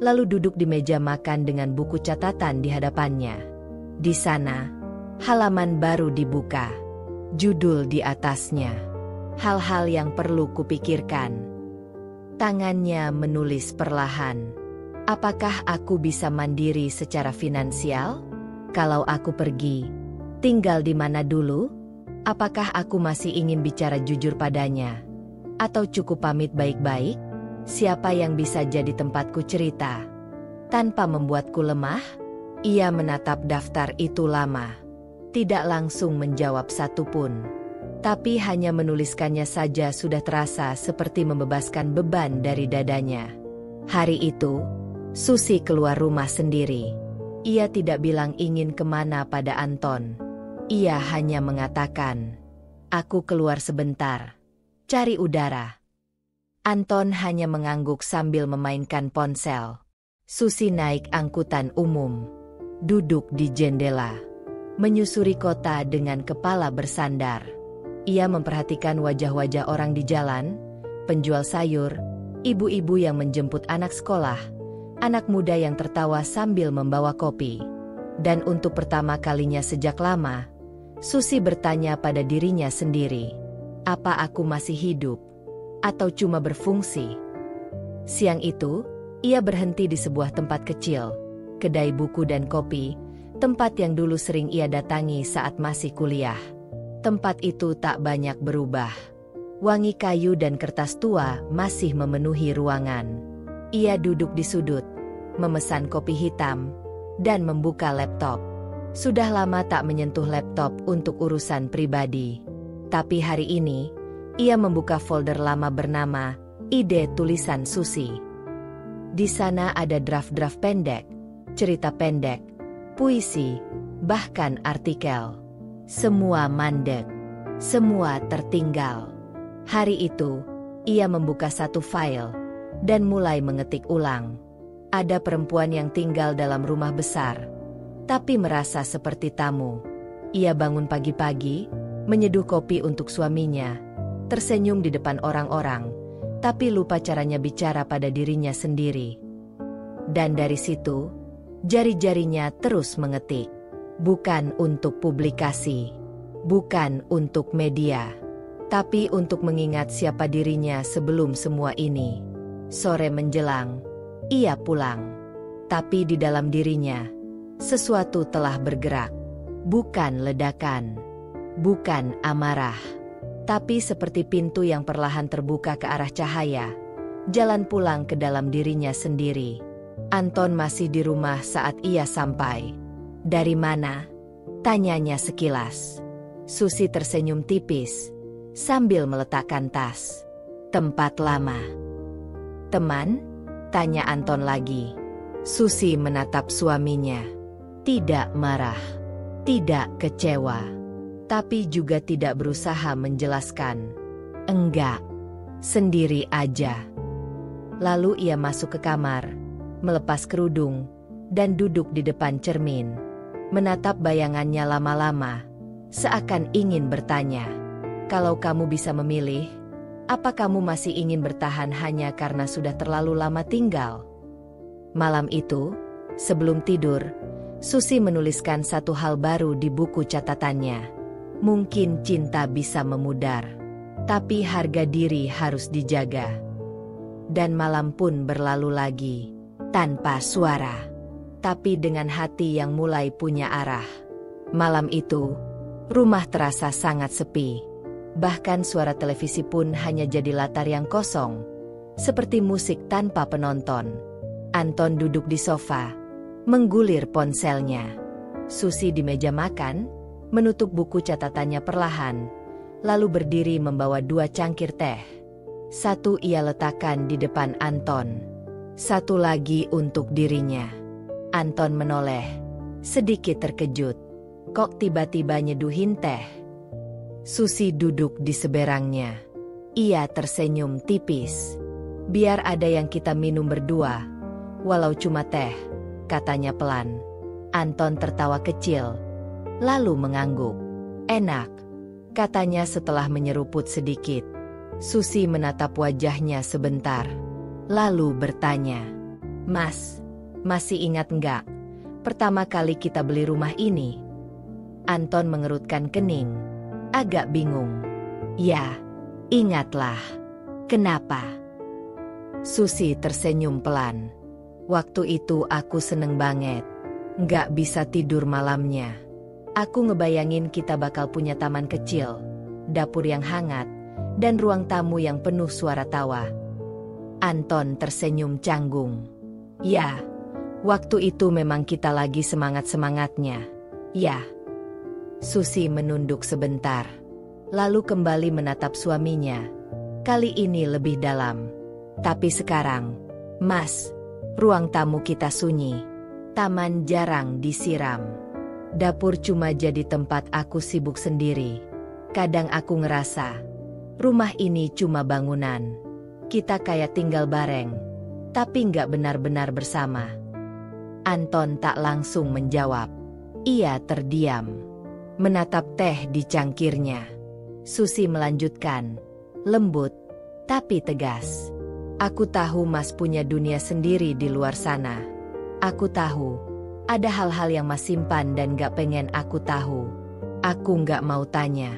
lalu duduk di meja makan dengan buku catatan di hadapannya. Di sana, halaman baru dibuka. Judul di atasnya, "Hal-hal yang perlu kupikirkan." Tangannya menulis perlahan. "Apakah aku bisa mandiri secara finansial? Kalau aku pergi, tinggal di mana dulu? Apakah aku masih ingin bicara jujur padanya? Atau cukup pamit baik-baik? Siapa yang bisa jadi tempatku cerita tanpa membuatku lemah?" Ia menatap daftar itu lama. Tidak langsung menjawab satupun. Tapi hanya menuliskannya saja sudah terasa seperti membebaskan beban dari dadanya. Hari itu, Susi keluar rumah sendiri. Ia tidak bilang ingin kemana pada Anton. Ia hanya mengatakan, "Aku keluar sebentar. Cari udara." Anton hanya mengangguk sambil memainkan ponsel. Susi naik angkutan umum. Duduk di jendela. Menyusuri kota dengan kepala bersandar. Ia memperhatikan wajah-wajah orang di jalan, penjual sayur, ibu-ibu yang menjemput anak sekolah, anak muda yang tertawa sambil membawa kopi. Dan untuk pertama kalinya sejak lama, Susi bertanya pada dirinya sendiri, apa aku masih hidup? Atau cuma berfungsi? Siang itu, ia berhenti di sebuah tempat kecil, kedai buku dan kopi, tempat yang dulu sering ia datangi saat masih kuliah. Tempat itu tak banyak berubah. Wangi kayu dan kertas tua masih memenuhi ruangan. Ia duduk di sudut, memesan kopi hitam, dan membuka laptop. Sudah lama tak menyentuh laptop untuk urusan pribadi. Tapi hari ini, ia membuka folder lama bernama Ide Tulisan Susi. Di sana ada draft-draft pendek, cerita pendek, puisi, bahkan artikel. Semua mandek, semua tertinggal. Hari itu, ia membuka satu file dan mulai mengetik ulang. Ada perempuan yang tinggal dalam rumah besar, tapi merasa seperti tamu. Ia bangun pagi-pagi, menyeduh kopi untuk suaminya, tersenyum di depan orang-orang, tapi lupa caranya bicara pada dirinya sendiri. Dan dari situ, jari-jarinya terus mengetik. Bukan untuk publikasi, bukan untuk media, tapi untuk mengingat siapa dirinya sebelum semua ini. Sore menjelang, ia pulang. Tapi di dalam dirinya, sesuatu telah bergerak. Bukan ledakan, bukan amarah, tapi seperti pintu yang perlahan terbuka ke arah cahaya, jalan pulang ke dalam dirinya sendiri. Anton masih di rumah saat ia sampai. Dari mana? Tanyanya sekilas. Susi tersenyum tipis, sambil meletakkan tas. Tempat lama. Teman? Tanya Anton lagi. Susi menatap suaminya. Tidak marah, tidak kecewa, tapi juga tidak berusaha menjelaskan. Enggak, sendiri aja. Lalu ia masuk ke kamar, melepas kerudung, dan duduk di depan cermin. Menatap bayangannya lama-lama, seakan ingin bertanya, kalau kamu bisa memilih, apa kamu masih ingin bertahan hanya karena sudah terlalu lama tinggal? Malam itu, sebelum tidur, Susi menuliskan satu hal baru di buku catatannya. Mungkin cinta bisa memudar, tapi harga diri harus dijaga. Dan malam pun berlalu lagi, tanpa suara. Tapi dengan hati yang mulai punya arah. Malam itu, rumah terasa sangat sepi. Bahkan suara televisi pun hanya jadi latar yang kosong, seperti musik tanpa penonton. Anton duduk di sofa, menggulir ponselnya. Susi di meja makan, menutup buku catatannya perlahan, lalu berdiri membawa 2 cangkir teh. Satu ia letakkan di depan Anton, satu lagi untuk dirinya. Anton menoleh, sedikit terkejut. Kok tiba-tiba nyeduhin teh? Susi duduk di seberangnya. Ia tersenyum tipis. Biar ada yang kita minum berdua, walau cuma teh, katanya pelan. Anton tertawa kecil, lalu mengangguk. Enak, katanya setelah menyeruput sedikit. Susi menatap wajahnya sebentar, lalu bertanya, Mas, masih ingat enggak, pertama kali kita beli rumah ini? Anton mengerutkan kening, agak bingung. Ya, ingatlah. Kenapa? Susi tersenyum pelan. Waktu itu aku seneng banget. Nggak bisa tidur malamnya. Aku ngebayangin kita bakal punya taman kecil, dapur yang hangat, dan ruang tamu yang penuh suara tawa. Anton tersenyum canggung. Ya, waktu itu memang kita lagi semangat-semangatnya. Ya. Susi menunduk sebentar, lalu kembali menatap suaminya. Kali ini lebih dalam. Tapi sekarang, Mas, ruang tamu kita sunyi. Taman jarang disiram. Dapur cuma jadi tempat aku sibuk sendiri. Kadang aku ngerasa, rumah ini cuma bangunan. Kita kayak tinggal bareng, tapi nggak benar-benar bersama. Anton tak langsung menjawab. Ia terdiam, menatap teh di cangkirnya. Susi melanjutkan, lembut, tapi tegas. Aku tahu Mas punya dunia sendiri di luar sana. Aku tahu, ada hal-hal yang Mas simpan dan gak pengen aku tahu. Aku nggak mau tanya.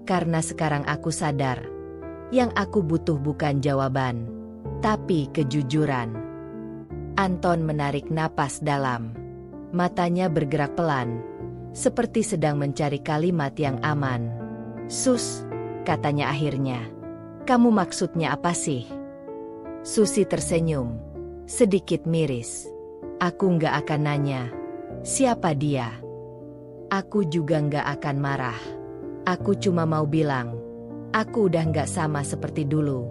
Karena sekarang aku sadar. Yang aku butuh bukan jawaban, tapi kejujuran. Anton menarik napas dalam. Matanya bergerak pelan, seperti sedang mencari kalimat yang aman. "Sus," katanya akhirnya. "Kamu maksudnya apa sih?" Susi tersenyum, sedikit miris. "Aku nggak akan nanya. Siapa dia? Aku juga nggak akan marah. Aku cuma mau bilang, aku udah nggak sama seperti dulu.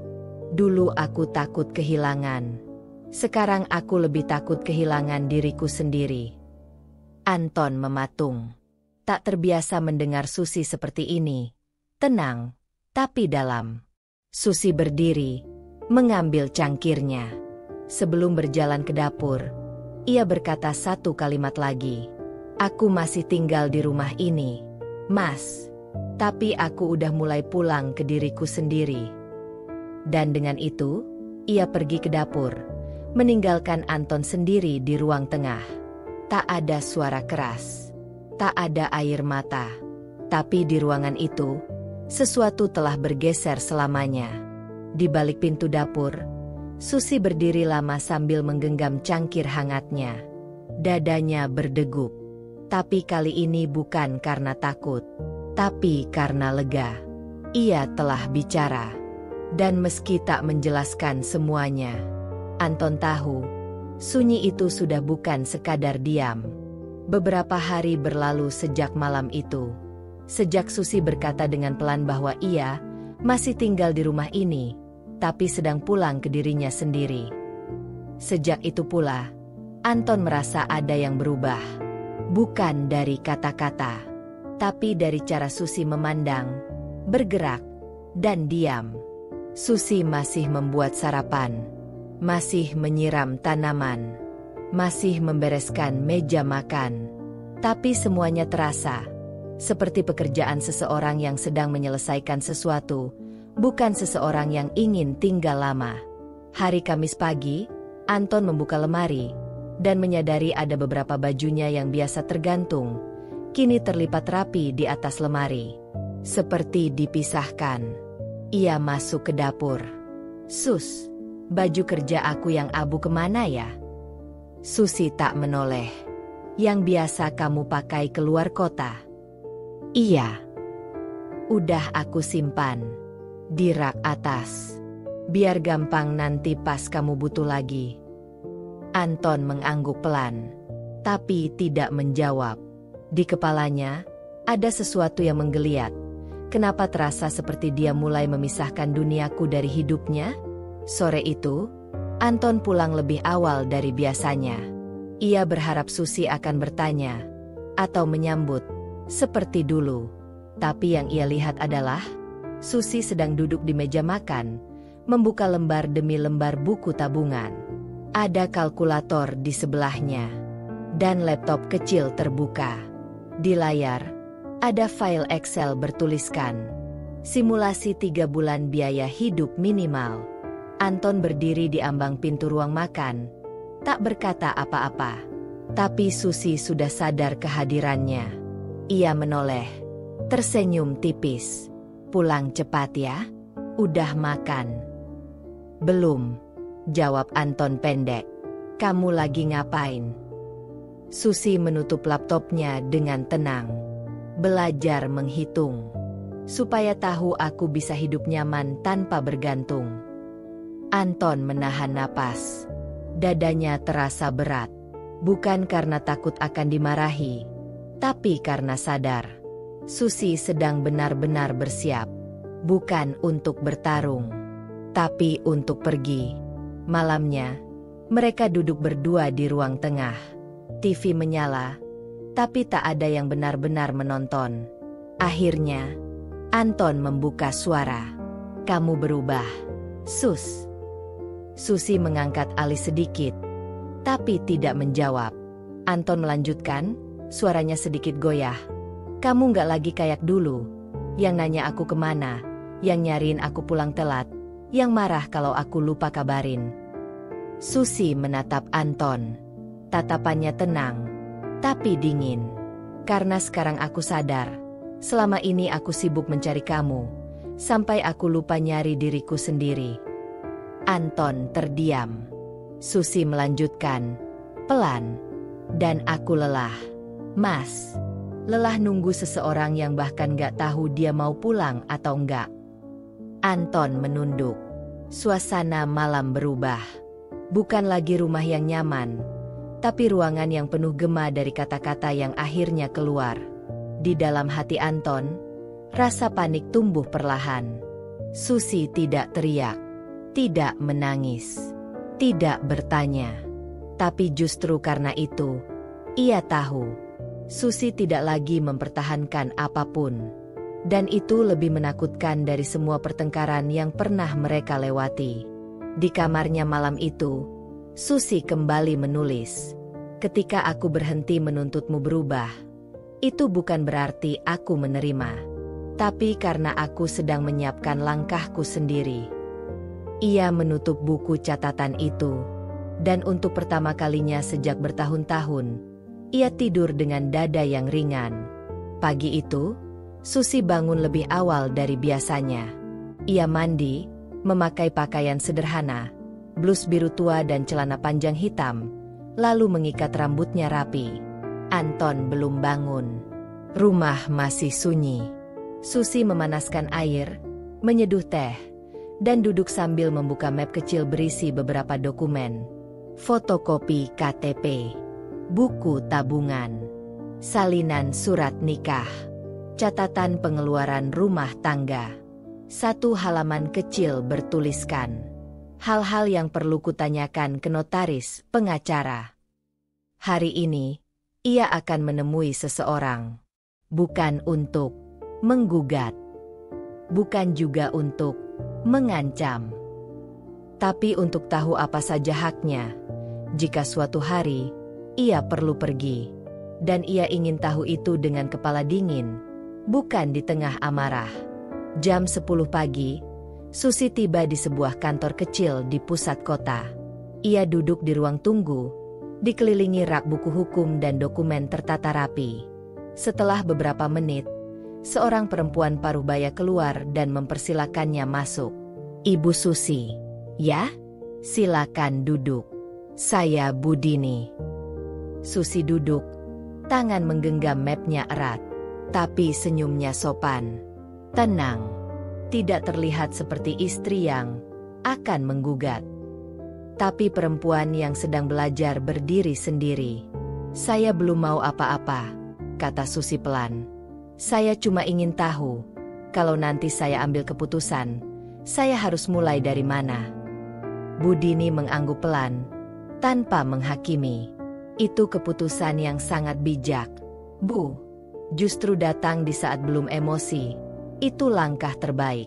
Dulu aku takut kehilangan. Sekarang aku lebih takut kehilangan diriku sendiri." Anton mematung. Tak terbiasa mendengar Susi seperti ini. Tenang, tapi dalam. Susi berdiri, mengambil cangkirnya. Sebelum berjalan ke dapur, ia berkata satu kalimat lagi. "Aku masih tinggal di rumah ini, Mas. Tapi aku udah mulai pulang ke diriku sendiri." Dan dengan itu, ia pergi ke dapur, meninggalkan Anton sendiri di ruang tengah. Tak ada suara keras, tak ada air mata. Tapi di ruangan itu, sesuatu telah bergeser selamanya. Di balik pintu dapur, Susi berdiri lama sambil menggenggam cangkir hangatnya. Dadanya berdegup. Tapi kali ini bukan karena takut, tapi karena lega. Ia telah bicara. Dan meski tak menjelaskan semuanya, Anton tahu, sunyi itu sudah bukan sekadar diam. Beberapa hari berlalu sejak malam itu. Sejak Susi berkata dengan pelan bahwa ia masih tinggal di rumah ini, tapi sedang pulang ke dirinya sendiri. Sejak itu pula, Anton merasa ada yang berubah. Bukan dari kata-kata, tapi dari cara Susi memandang, bergerak, dan diam. Susi masih membuat sarapan, masih menyiram tanaman, masih membereskan meja makan. Tapi semuanya terasa seperti pekerjaan seseorang yang sedang menyelesaikan sesuatu, bukan seseorang yang ingin tinggal lama. Hari Kamis pagi, Anton membuka lemari dan menyadari ada beberapa bajunya yang biasa tergantung, kini terlipat rapi di atas lemari. Seperti dipisahkan. Ia masuk ke dapur. "Sus, baju kerja aku yang abu kemana ya?" Susi tak menoleh. "Yang biasa kamu pakai keluar kota." "Iya. Udah aku simpan di rak atas. Biar gampang nanti pas kamu butuh lagi." Anton mengangguk pelan, tapi tidak menjawab. Di kepalanya, ada sesuatu yang menggeliat. Kenapa terasa seperti dia mulai memisahkan duniaku dari hidupnya? Sore itu, Anton pulang lebih awal dari biasanya. Ia berharap Susi akan bertanya, atau menyambut, seperti dulu. Tapi yang ia lihat adalah, Susi sedang duduk di meja makan, membuka lembar demi lembar buku tabungan. Ada kalkulator di sebelahnya, dan laptop kecil terbuka. Di layar, ada file Excel bertuliskan, simulasi 3 bulan biaya hidup minimal. Anton berdiri di ambang pintu ruang makan, tak berkata apa-apa. Tapi Susi sudah sadar kehadirannya. Ia menoleh, tersenyum tipis. "Pulang cepat ya? Udah makan?" "Belum," jawab Anton pendek. "Kamu lagi ngapain?" Susi menutup laptopnya dengan tenang. "Belajar menghitung. Supaya tahu aku bisa hidup nyaman tanpa bergantung." Anton menahan napas. Dadanya terasa berat. Bukan karena takut akan dimarahi, tapi karena sadar Susi sedang benar-benar bersiap. Bukan untuk bertarung, tapi untuk pergi. Malamnya, mereka duduk berdua di ruang tengah. TV menyala, tapi tak ada yang benar-benar menonton. Akhirnya, Anton membuka suara. "Kamu berubah, Sus." Susi mengangkat alis sedikit, tapi tidak menjawab. Anton melanjutkan, suaranya sedikit goyah. "Kamu nggak lagi kayak dulu, yang nanya aku kemana, yang nyariin aku pulang telat, yang marah kalau aku lupa kabarin." Susi menatap Anton. Tatapannya tenang, tapi dingin. "Karena sekarang aku sadar, Selama ini aku sibuk mencari kamu, sampai aku lupa nyari diriku sendiri. Anton terdiam. Susi melanjutkan, pelan. Dan aku lelah. Mas. Lelah nunggu seseorang yang bahkan gak tahu dia mau pulang atau enggak. Anton menunduk. Suasana malam berubah. Bukan lagi rumah yang nyaman, tapi ruangan yang penuh gema dari kata-kata yang akhirnya keluar. Di dalam hati Anton, rasa panik tumbuh perlahan. Susi tidak teriak, tidak menangis, tidak bertanya. Tapi justru karena itu, ia tahu Susi tidak lagi mempertahankan apapun. Dan itu lebih menakutkan dari semua pertengkaran yang pernah mereka lewati. Di kamarnya malam itu, Susi kembali menulis. Ketika aku berhenti menuntutmu berubah, itu bukan berarti aku menerima. Tapi karena aku sedang menyiapkan langkahku sendiri. Ia menutup buku catatan itu. Dan untuk pertama kalinya sejak bertahun-tahun, ia tidur dengan dada yang ringan. Pagi itu, Susi bangun lebih awal dari biasanya. Ia mandi, memakai pakaian sederhana, blus biru tua dan celana panjang hitam, lalu mengikat rambutnya rapi. Anton belum bangun. Rumah masih sunyi. Susi memanaskan air, menyeduh teh, dan duduk sambil membuka map kecil berisi beberapa dokumen. Fotokopi KTP, buku tabungan, salinan surat nikah, catatan pengeluaran rumah tangga. Satu halaman kecil bertuliskan, hal-hal yang perlu kutanyakan ke notaris pengacara. Hari ini, ia akan menemui seseorang. Bukan untuk menggugat. Bukan juga untuk mengancam. Tapi untuk tahu apa saja haknya. Jika suatu hari, ia perlu pergi. Dan ia ingin tahu itu dengan kepala dingin. Bukan di tengah amarah. Jam 10 pagi, Susi tiba di sebuah kantor kecil di pusat kota. Ia duduk di ruang tunggu, dikelilingi rak buku hukum dan dokumen tertata rapi. Setelah beberapa menit, seorang perempuan paruh baya keluar dan mempersilakannya masuk. Ibu Susi, ya? Silakan duduk. Saya Budini. Susi duduk, tangan menggenggam mapnya erat, tapi senyumnya sopan. Tenang, tidak terlihat seperti istri yang akan menggugat. Tapi perempuan yang sedang belajar berdiri sendiri. Saya belum mau apa-apa, kata Susi pelan. Saya cuma ingin tahu, kalau nanti saya ambil keputusan, saya harus mulai dari mana. Budini mengangguk pelan, tanpa menghakimi. Itu keputusan yang sangat bijak, Bu. Justru datang di saat belum emosi, itu langkah terbaik.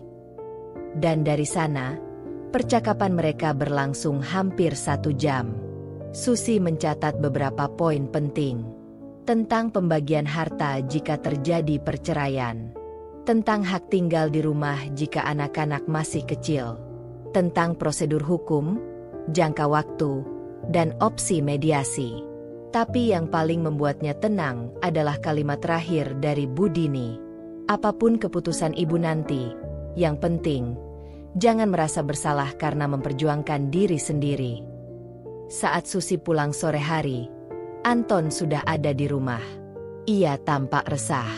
Dan dari sana, percakapan mereka berlangsung hampir 1 jam. Susi mencatat beberapa poin penting. Tentang pembagian harta jika terjadi perceraian. Tentang hak tinggal di rumah jika anak-anak masih kecil. Tentang prosedur hukum, jangka waktu, dan opsi mediasi. Tapi yang paling membuatnya tenang adalah kalimat terakhir dari Budini. Apapun keputusan ibu nanti, yang penting, jangan merasa bersalah karena memperjuangkan diri sendiri. Saat Susi pulang sore hari, Anton sudah ada di rumah. Ia tampak resah.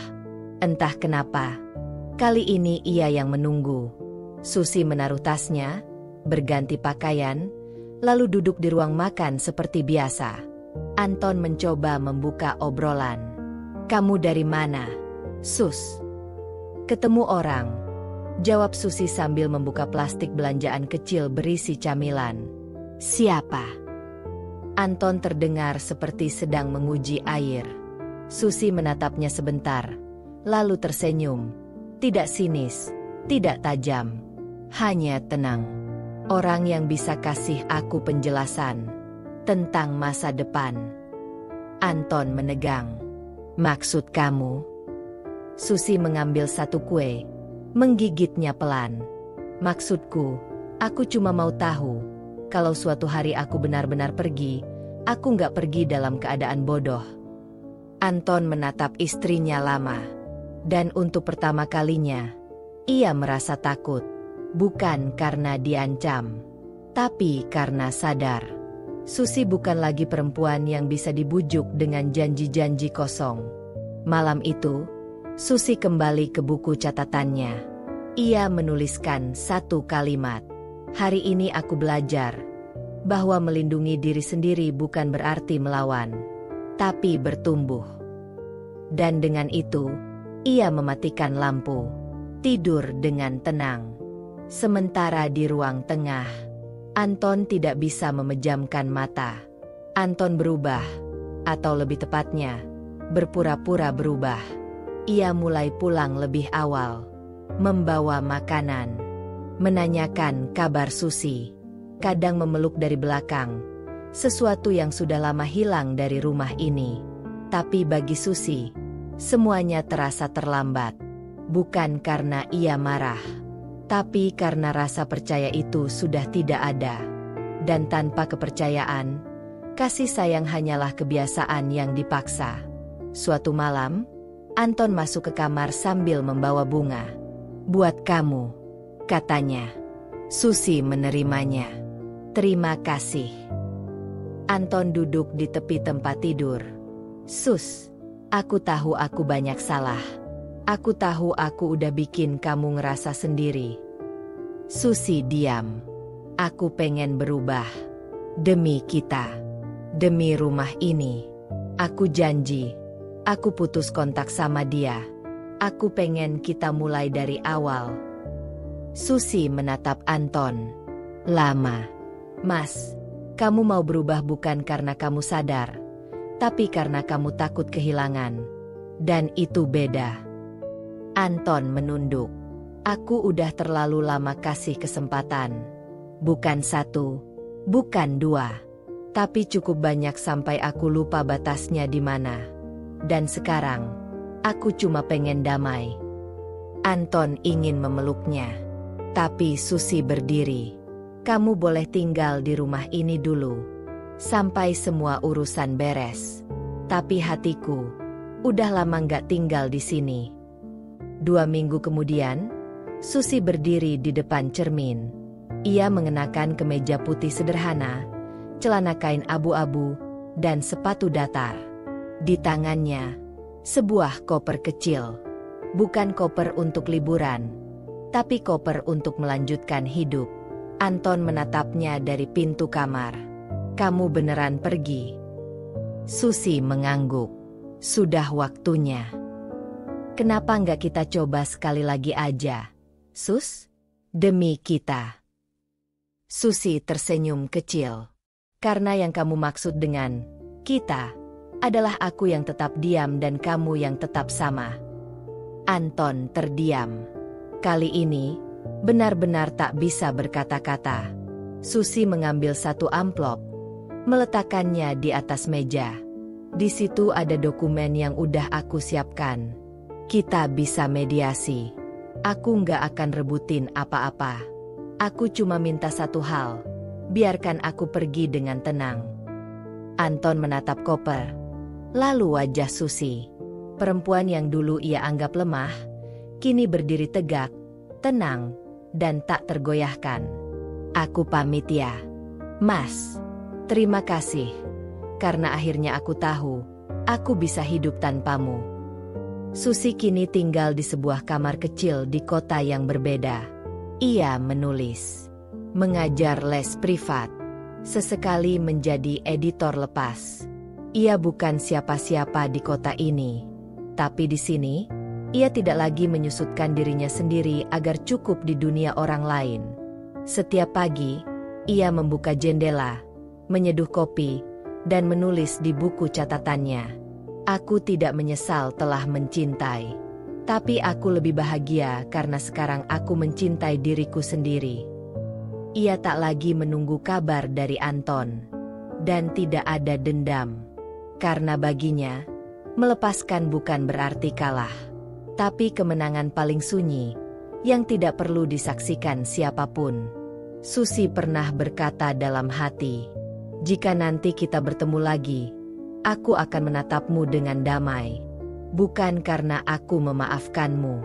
Entah kenapa, kali ini ia yang menunggu. Susi menaruh tasnya, berganti pakaian, lalu duduk di ruang makan seperti biasa. Anton mencoba membuka obrolan. Kamu dari mana, Sus? Ketemu orang, jawab Susi sambil membuka plastik belanjaan kecil berisi camilan. Siapa? Anton terdengar seperti sedang menguji air. Susi menatapnya sebentar, lalu tersenyum. Tidak sinis, tidak tajam, hanya tenang. Orang yang bisa kasih aku penjelasan tentang masa depan. Anton menegang. Maksud kamu? Susi mengambil satu kue, menggigitnya pelan. Maksudku, aku cuma mau tahu, kalau suatu hari aku benar-benar pergi, aku nggak pergi dalam keadaan bodoh. Anton menatap istrinya lama. Dan untuk pertama kalinya, ia merasa takut. Bukan karena diancam, tapi karena sadar. Susi bukan lagi perempuan yang bisa dibujuk dengan janji-janji kosong. Malam itu, Susi kembali ke buku catatannya. Ia menuliskan satu kalimat. Hari ini aku belajar bahwa melindungi diri sendiri bukan berarti melawan, tapi bertumbuh. Dan dengan itu, ia mematikan lampu, tidur dengan tenang. Sementara di ruang tengah, Anton tidak bisa memejamkan mata. Anton berubah, atau lebih tepatnya, berpura-pura berubah. Ia mulai pulang lebih awal, membawa makanan, menanyakan kabar Susi, kadang memeluk dari belakang, sesuatu yang sudah lama hilang dari rumah ini. Tapi bagi Susi, semuanya terasa terlambat. Bukan karena ia marah, tapi karena rasa percaya itu sudah tidak ada. Dan tanpa kepercayaan, kasih sayang hanyalah kebiasaan yang dipaksa. Suatu malam, Anton masuk ke kamar sambil membawa bunga. "Buat kamu," katanya. Susi menerimanya. "Terima kasih." Anton duduk di tepi tempat tidur. "Sus, aku tahu aku banyak salah. Aku tahu aku udah bikin kamu ngerasa sendiri." Susi diam. "Aku pengen berubah. Demi kita. Demi rumah ini. Aku janji. Aku putus kontak sama dia. Aku pengen kita mulai dari awal." Susi menatap Anton. Lama. "Mas, kamu mau berubah bukan karena kamu sadar, tapi karena kamu takut kehilangan. Dan itu beda." Anton menunduk. "Aku udah terlalu lama kasih kesempatan. Bukan satu, bukan dua, tapi cukup banyak sampai aku lupa batasnya di mana. Dan sekarang, aku cuma pengen damai." Anton ingin memeluknya. Tapi Susi berdiri. "Kamu boleh tinggal di rumah ini dulu, sampai semua urusan beres. Tapi hatiku, udah lama gak tinggal di sini." 2 minggu kemudian, Susi berdiri di depan cermin. Ia mengenakan kemeja putih sederhana, celana kain abu-abu, dan sepatu datar. Di tangannya, sebuah koper kecil. Bukan koper untuk liburan, tapi koper untuk melanjutkan hidup. Anton menatapnya dari pintu kamar. "Kamu beneran pergi?" Susi mengangguk. "Sudah waktunya." "Kenapa nggak kita coba sekali lagi aja, Sus? Demi kita." Susi tersenyum kecil. "Karena yang kamu maksud dengan kita adalah aku yang tetap diam dan kamu yang tetap sama." Anton terdiam. Kali ini, benar-benar tak bisa berkata-kata. Susi mengambil satu amplop, meletakkannya di atas meja. Di situ ada dokumen yang udah aku siapkan. Kita bisa mediasi. Aku nggak akan rebutin apa-apa. Aku cuma minta satu hal. Biarkan aku pergi dengan tenang. Anton menatap koper. Lalu wajah Susi, perempuan yang dulu ia anggap lemah, kini berdiri tegak, tenang, dan tak tergoyahkan. "Aku pamit ya, Mas. Terima kasih. Karena akhirnya aku tahu, aku bisa hidup tanpamu." Susi kini tinggal di sebuah kamar kecil di kota yang berbeda. Ia menulis, mengajar les privat, sesekali menjadi editor lepas. Ia bukan siapa-siapa di kota ini, tapi di sini, ia tidak lagi menyusutkan dirinya sendiri agar cukup di dunia orang lain. Setiap pagi, ia membuka jendela, menyeduh kopi, dan menulis di buku catatannya. "Aku tidak menyesal telah mencintai. Tapi aku lebih bahagia karena sekarang aku mencintai diriku sendiri." Ia tak lagi menunggu kabar dari Anton. Dan tidak ada dendam. Karena baginya, melepaskan bukan berarti kalah. Tapi kemenangan paling sunyi, yang tidak perlu disaksikan siapapun. Susi pernah berkata dalam hati, "Jika nanti kita bertemu lagi, aku akan menatapmu dengan damai." Bukan karena aku memaafkanmu,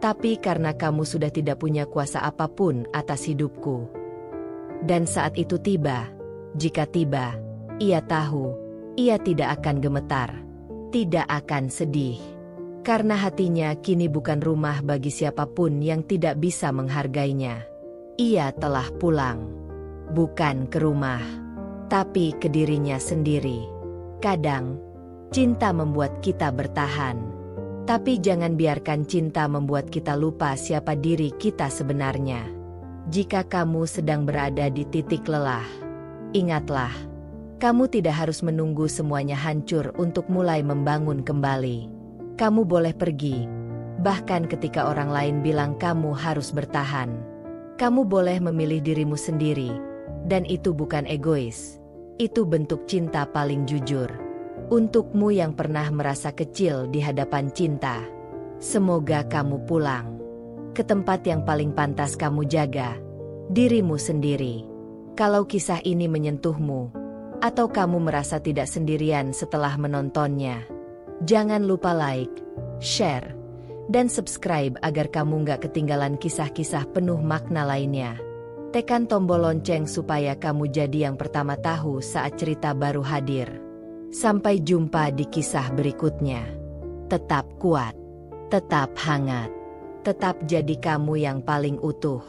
tapi karena kamu sudah tidak punya kuasa apapun atas hidupku. Dan saat itu tiba, jika tiba, ia tahu, ia tidak akan gemetar, tidak akan sedih. Karena hatinya kini bukan rumah bagi siapapun yang tidak bisa menghargainya. Ia telah pulang, bukan ke rumah, tapi ke dirinya sendiri. Kadang, cinta membuat kita bertahan. Tapi jangan biarkan cinta membuat kita lupa siapa diri kita sebenarnya. Jika kamu sedang berada di titik lelah, ingatlah, kamu tidak harus menunggu semuanya hancur untuk mulai membangun kembali. Kamu boleh pergi, bahkan ketika orang lain bilang kamu harus bertahan. Kamu boleh memilih dirimu sendiri, dan itu bukan egois. Itu bentuk cinta paling jujur. Untukmu yang pernah merasa kecil di hadapan cinta, semoga kamu pulang ke tempat yang paling pantas kamu jaga, dirimu sendiri. Kalau kisah ini menyentuhmu, atau kamu merasa tidak sendirian setelah menontonnya, jangan lupa like, share, dan subscribe agar kamu nggak ketinggalan kisah-kisah penuh makna lainnya. Tekan tombol lonceng supaya kamu jadi yang pertama tahu saat cerita baru hadir. Sampai jumpa di kisah berikutnya. Tetap kuat, tetap hangat, tetap jadi kamu yang paling utuh.